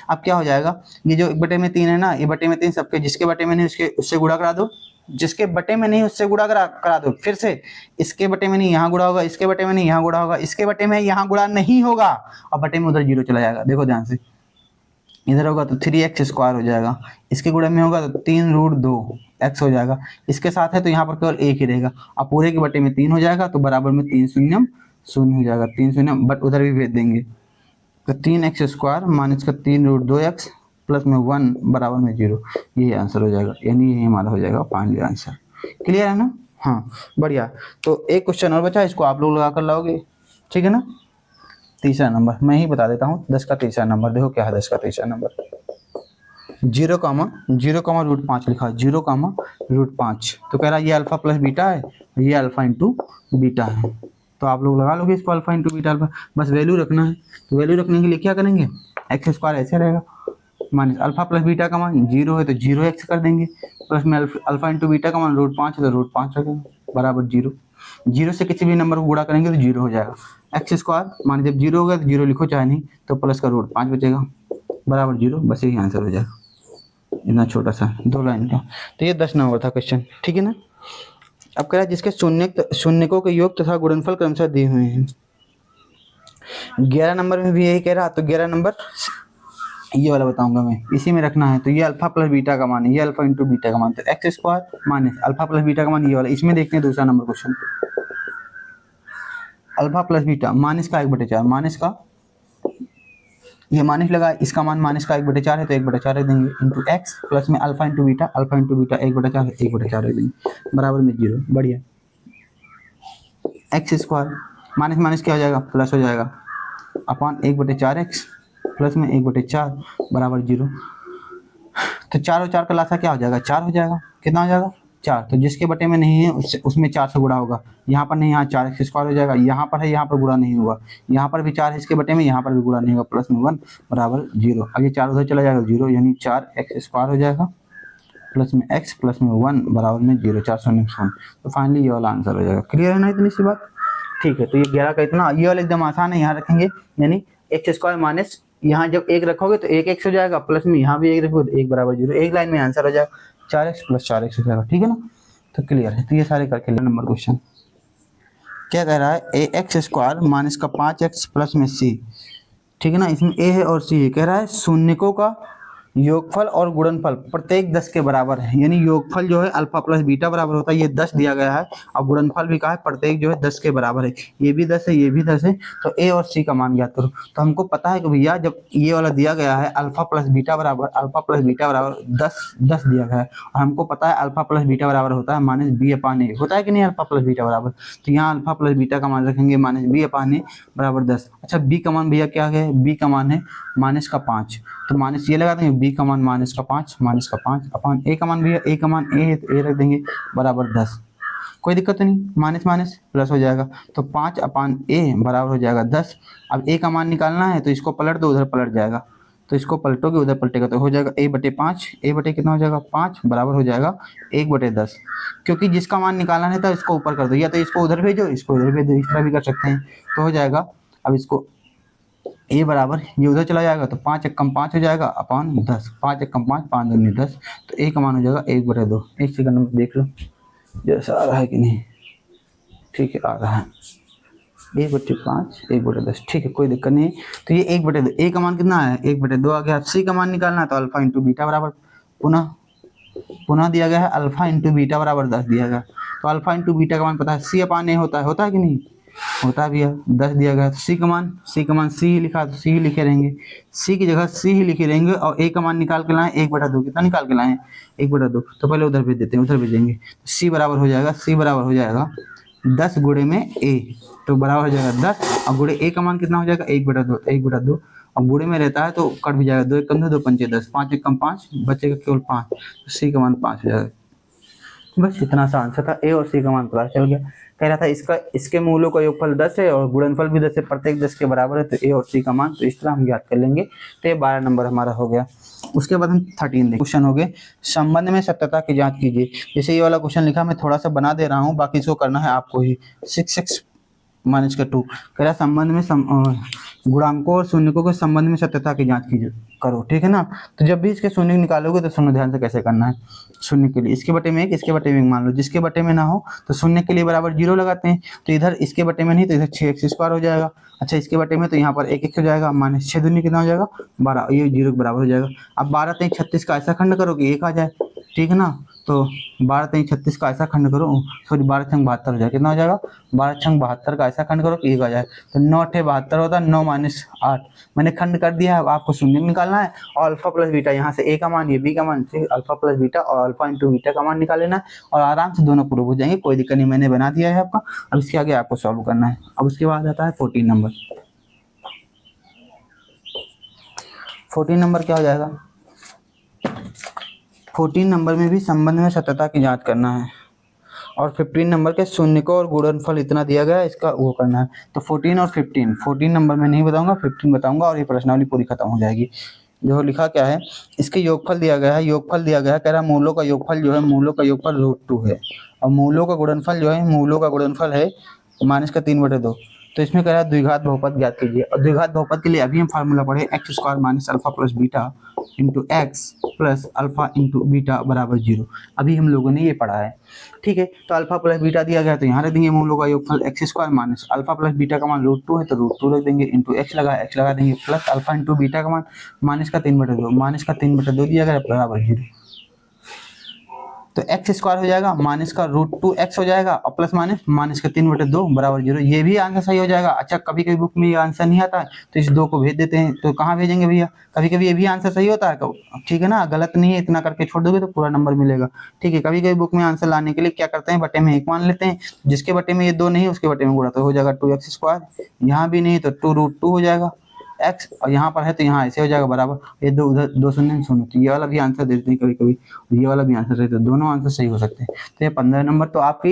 Speaker 1: अब क्या हो जाएगा, ये जो 1/3 है ना, ये बटे में 3 सबके, जिसके बटे में नहीं उसके उससे गुणा करा दो, जिसके बटे में नहीं उससे गुणा करा दो। फिर से इसके बटे में नहीं यहाँ गुणा होगा, इसके बटे में नहीं यहाँ गुणा होगा, इसके बटे में यहाँ गुणा नहीं होगा और बटे में उधर 0 चला जाएगा। देखो ध्यान से, इधर होगा तो 3x² हो जाएगा, इसके गुणे में होगा तो 3√2x हो जाएगा, इसके साथ है तो यहाँ पर केवल 1 ही रहेगा और पूरे के बटे में 3 हो जाएगा तो बराबर में 3 शून्य शून्य हो जाएगा, 3 शून्य बट उधर भी भेज देंगे तो 3x² माइनस का 3√2x प्लस में 1 बराबर में 0। यही आंसर हो जाएगा, यानी यही हमारा हो जाएगा फाइनली आंसर। क्लियर है ना। हाँ बढ़िया। तो एक क्वेश्चन और बचा, इसको आप लोग लगा कर लाओगे, ठीक है ना। तीसरा नंबर मैं ही बता देता हूँ, 10 का तीसरा नंबर देखो क्या है। 10 का तीसरा नंबर 0, 0,5 लिखा है, 0,5। तो कह रहा है ये अल्फा प्लस बीटा है, ये अल्फा इंटू बीटा है। तो आप लोग लगा लोगे इसको अल्फा इंटू बीटा, अल्फा बस वैल्यू रखना है। तो वैल्यू रखने के लिए क्या करेंगे, x² ऐसे रहेगा माइनस अल्फा प्लस बीटा का मान 0 है तो 0x कर देंगे, प्लस में अल्फा इंटू बीटा का मान √5 है तो √5 रखेंगे बराबर 0। 0 से किसी भी नंबर को गुणा करेंगे तो 0 हो जाएगा। x² मान जब 0 हो गया तो 0 लिखो चाहे नहीं, तो प्लस का √5 बचेगा बराबर 0। बस यही आंसर हो जाएगा, इतना छोटा सा 2 लाइन का। तो ये 10 नंबर था क्वेश्चन, ठीक है ना। अब कह रहा है जिसके शून्यकों के योग तथा गुणनफल क्रमशः दिए हुए हैं। 11 नंबर में भी यही कह रहा, तो 11 नंबर ये वाला बताऊंगा मैं, इसी में रखना है। तो ये अल्फा प्लस बीटा का मान है, ये अल्फा इंटू बीटा का मान, तो x² minus alpha plus beta का मान ये वाला। इसमें देखते हैं दूसरा number question, alpha plus beta minus का 1/4, माइनस का ये माइनस लगा, इसका मान माइनस का 1/4 है तो 1/4 रख देंगे इंटू एक्स प्लस में अल्फा इंटू बीटा 1/4 है 1/4 रख देंगे बराबर में 0। बढ़िया, x² माइनस माइनस क्या हो जाएगा प्लस हो जाएगा अपॉन 1/4x प्लस में 1/4 बराबर 0। तो 4 और 4 का लासा क्या हो जाएगा 4 हो जाएगा, कितना हो जाएगा 4। तो जिसके बटे में नहीं है उसमें 4 से गुणा होगा, यहाँ पर नहीं, यहाँ 4x² हो जाएगा, यहाँ पर है यहाँ पर गुणा नहीं होगा, यहाँ पर भी 4 है इसके बटे में, यहाँ पर भी गुणा नहीं होगा, प्लस में 1 बराबर 0। अब ये 4 उधर चला जाएगा 0, यानी 4x² हो जाएगा प्लस में x प्लस में 1 बराबर में 0, 400। तो फाइनली ये वाला आंसर हो जाएगा। क्लियर है ना इतनी सी बात, ठीक है। तो ये 11 का इतना, ये वाला एकदम आसान है, यहाँ रखेंगे यानी x² माइनस यहाँ जब 1 रखोगे तो 1x हो जाएगा, प्लस में यहाँ भी 1 रखोगे तो 1 बराबर 0, एक लाइन में आंसर हो जाएगा 4x प्लस 4x हो जाएगा, ठीक है ना। तो क्लियर है। तो ये सारे करके ले। नंबर क्वेश्चन क्या कह रहा है, ax² माइनस का 5x प्लस में c, ठीक है ना। इसमें a है और c है। कह रहा है शून्यकों का योगफल और गुणनफल प्रत्येक 10 के बराबर है, यानी योगफल जो है अल्फा प्लस बीटा बराबर होता है, ये 10 दिया गया है, और गुणनफल भी कहा है प्रत्येक जो है 10 के बराबर है, ये भी 10 है ये भी 10 है। तो ए और सी का मान ज्ञात करो। तो हमको पता है कि भैया जब ये वाला दिया गया है अल्फा प्लस बीटा बराबर 10 दिया गया है, और हमको पता है अल्फा प्लस बीटा बराबर होता है -b/a, होता है कि नहीं अल्फा प्लस बीटा बराबर। तो यहाँ अल्फा प्लस बीटा का मान रखेंगे -b/a बराबर 10। अच्छा बी का मान भैया क्या है, बी का मान है -5, तो माइनस ये लगा देंगे, बी का मान -5 अपॉन ए का मान भैया ए का मान ए है तो ए रख देंगे बराबर 10। कोई दिक्कत तो नहीं, माइनस माइनस प्लस हो जाएगा, तो 5/a बराबर हो जाएगा 10। अब ए का मान निकालना है तो इसको पलट दो, उधर पलट जाएगा, तो इसको पलटोगे उधर पलटेगा तो हो जाएगा a/5, a बटे कितना हो जाएगा 5 बराबर हो जाएगा 1/10। क्योंकि जिसका मान निकालना है था इसको ऊपर कर दो, या तो इसको उधर भेजो इसको इधर भेज दो, इस तरह भी कर सकते हैं। तो हो जाएगा अब इसको a बराबर ये उधर चला जाएगा तो 5 एकम 5 हो जाएगा अपॉन 10, 5 एकम 5, 5 दूनी 10, तो a का मान हो जाएगा 1/2। एक सेकंड में देख लो जैसा आ रहा है कि नहीं। ठीक है आ रहा है 1/5 1/10, ठीक है कोई दिक्कत नहीं। तो ये 1/2, a का मान कितना है 1/2 आ गया। c का मान निकालना है तो अल्फा इंटू बीटा बराबर पुनः दिया गया है अल्फा इंटू बीटा बराबर 10 दिया गया। तो अल्फा इंटू बीटा का मान पता है c/a होता है कि नहीं होता भी है, 10 दिया गया। तो c का मान c ही लिखा तो c ही लिखे रहेंगे, c की जगह c ही लिखे रहेंगे। और a का मान निकाल के लाए 1/2, कितना निकाल के लाए 1/2, तो पहले उधर भेज देते हैं, उधर भेजेंगे। तो c बराबर हो जाएगा 10 गुणे में a, तो बराबर हो जाएगा 10 और गुणे a का मान कितना हो जाएगा 1/2 और गुणे में रहता है तो कट भी जाएगा, 2 एकम 2 2 पंचे 10, 5 एकम 5 बचेगा केवल 5, तो c का मान 5 हो जाएगा। बस इतना सा आंसर था, ए और सी का मान पता चल गया। कह रहा था इसके मूलों का योगफल 10 है और गुणनफल भी 10 है, प्रत्येक 10 के बराबर है, तो ए और सी का मान तो इस तरह हम ज्ञात कर लेंगे। तो ये 12 नंबर हमारा हो गया। उसके बाद हम 13 देखें। क्वेश्चन हो गए संबंध में सत्यता की जांच कीजिए। जैसे ये वाला क्वेश्चन लिखा मैं थोड़ा सा बना दे रहा हूँ, बाकी इसको करना है आपको ही। 6x - 2 कह रहा संबंध में गुणांकों और शून्यकों के संबंध में सत्यता की जांच कीजिए करो, ठीक है ना। तो जब भी इसके शून्य निकालोगे तो सुनो ध्यान से कैसे करना है। शून्य के लिए इसके बटे में 1, इसके बटे में 1 मान लो, जिसके बटे में ना हो तो शून्य के लिए बराबर 0 लगाते हैं। तो इधर इसके बटे में नहीं तो इधर 6x² हो जाएगा। अच्छा इसके बटे में तो यहाँ पर 1 हो जाएगा, माइनस 6 दूनी कितना हो जाएगा 12, ये 0 के बराबर हो जाएगा। अब 12 3 36 का ऐसा खंड करो कि 1 आ जाए, ठीक है ना। तो 12 3 36 का ऐसा खंड करो, सॉरी 12 6 72 हो जाएगा, कितना हो जाएगा 12 6 72 का ऐसा खंड करो कि 1 आ जाए। तो 9 8 72 होता है, 9 - 8 मैंने खंड कर दिया है। अब आपको शून्य निकालना है और अल्फा प्लस बीटा, यहाँ से a का मान ये b का मान, अल्फा प्लस बीटा और अल्फा इंटू बीटा का मान निकाल लेना है और आराम से दोनों प्रूव हो जाएंगे, कोई दिक्कत नहीं। मैंने बना दिया है आपका, अब इसके आगे आपको सॉल्व करना है। अब उसके बाद आता है 14 नंबर। 14 नंबर क्या हो जाएगा, 14 नंबर में भी संबंध में सत्यता की जांच करना है और 15 नंबर के शून्यकों और गुणनफल इतना दिया गया है, इसका वो करना है। तो 14 और 15, 14 नंबर में नहीं बताऊंगा, 15 बताऊंगा और ये प्रश्नावली पूरी खत्म हो जाएगी। जो लिखा क्या है, इसके योगफल दिया गया है, कह रहा है मूलों का योगफल जो है, मूलों का योगफल √2 है और मूलों का गुणनफल जो है, मूलों का गुणनफल है -3/2। तो इसमें कह रहा है द्विघात बहुपद ज्ञात कीजिए। और द्विघात बहुपद के लिए अभी हम फार्मूला पढ़े x² - alpha plus beta into x plus alpha into beta बराबर 0। अभी हम लोगों ने ये पढ़ा है, ठीक है। तो अल्फा प्लस बीटा दिया गया तो यहाँ रख देंगे मूलों का योगफल x² - अल्फा प्लस बीटा का मान √2 है तो √2 रख देंगे, इंटू x लगा देंगे, प्लस अल्फा इंटू बीटा का मान -3/2 दिया गया बराबर 0। तो x² हो जाएगा, -√2x हो जाएगा और प्लस -3/2 बराबर 0। ये भी आंसर सही हो जाएगा। अच्छा कभी कभी बुक में ये आंसर नहीं आता है तो इस 2 को भेज देते हैं, तो कहाँ भेजेंगे भैया, कभी कभी ये भी आंसर सही होता है, ठीक है ना, गलत नहीं है, इतना करके छोड़ दोगे तो पूरा नंबर मिलेगा, ठीक है। कभी कभी बुक में आंसर लाने के लिए क्या करते हैं, बटे में 1 मान लेते हैं, जिसके बटे में ये 2 नहीं है उसके बटे में गुणा, तो हो जाएगा 2x², यहाँ भी नहीं तो 2√2 हो जाएगा x, और यहाँ पर है तो यहाँ ऐसे हो जाएगा बराबर, ये 2 उधर 2 शून्य शून्य, तो ये वाला भी आंसर देते हैं कभी कभी, ये वाला भी आंसर देते हैं, दोनों आंसर सही हो सकते हैं। तो ये 15 नंबर तो आपकी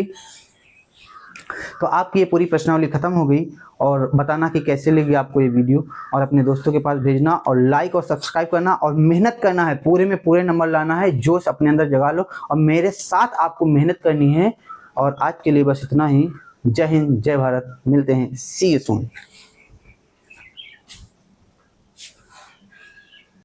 Speaker 1: ये पूरी प्रश्नावली खत्म हो गई। और बताना कि कैसे लगी आपको ये वीडियो और अपने दोस्तों के पास भेजना और लाइक और सब्सक्राइब करना और मेहनत करना है, पूरे में पूरे नंबर लाना है, जोश अपने अंदर जगा लो और मेरे साथ आपको मेहनत करनी है। और आज के लिए बस इतना ही। जय हिंद, जय भारत, मिलते हैं, सी यू सून।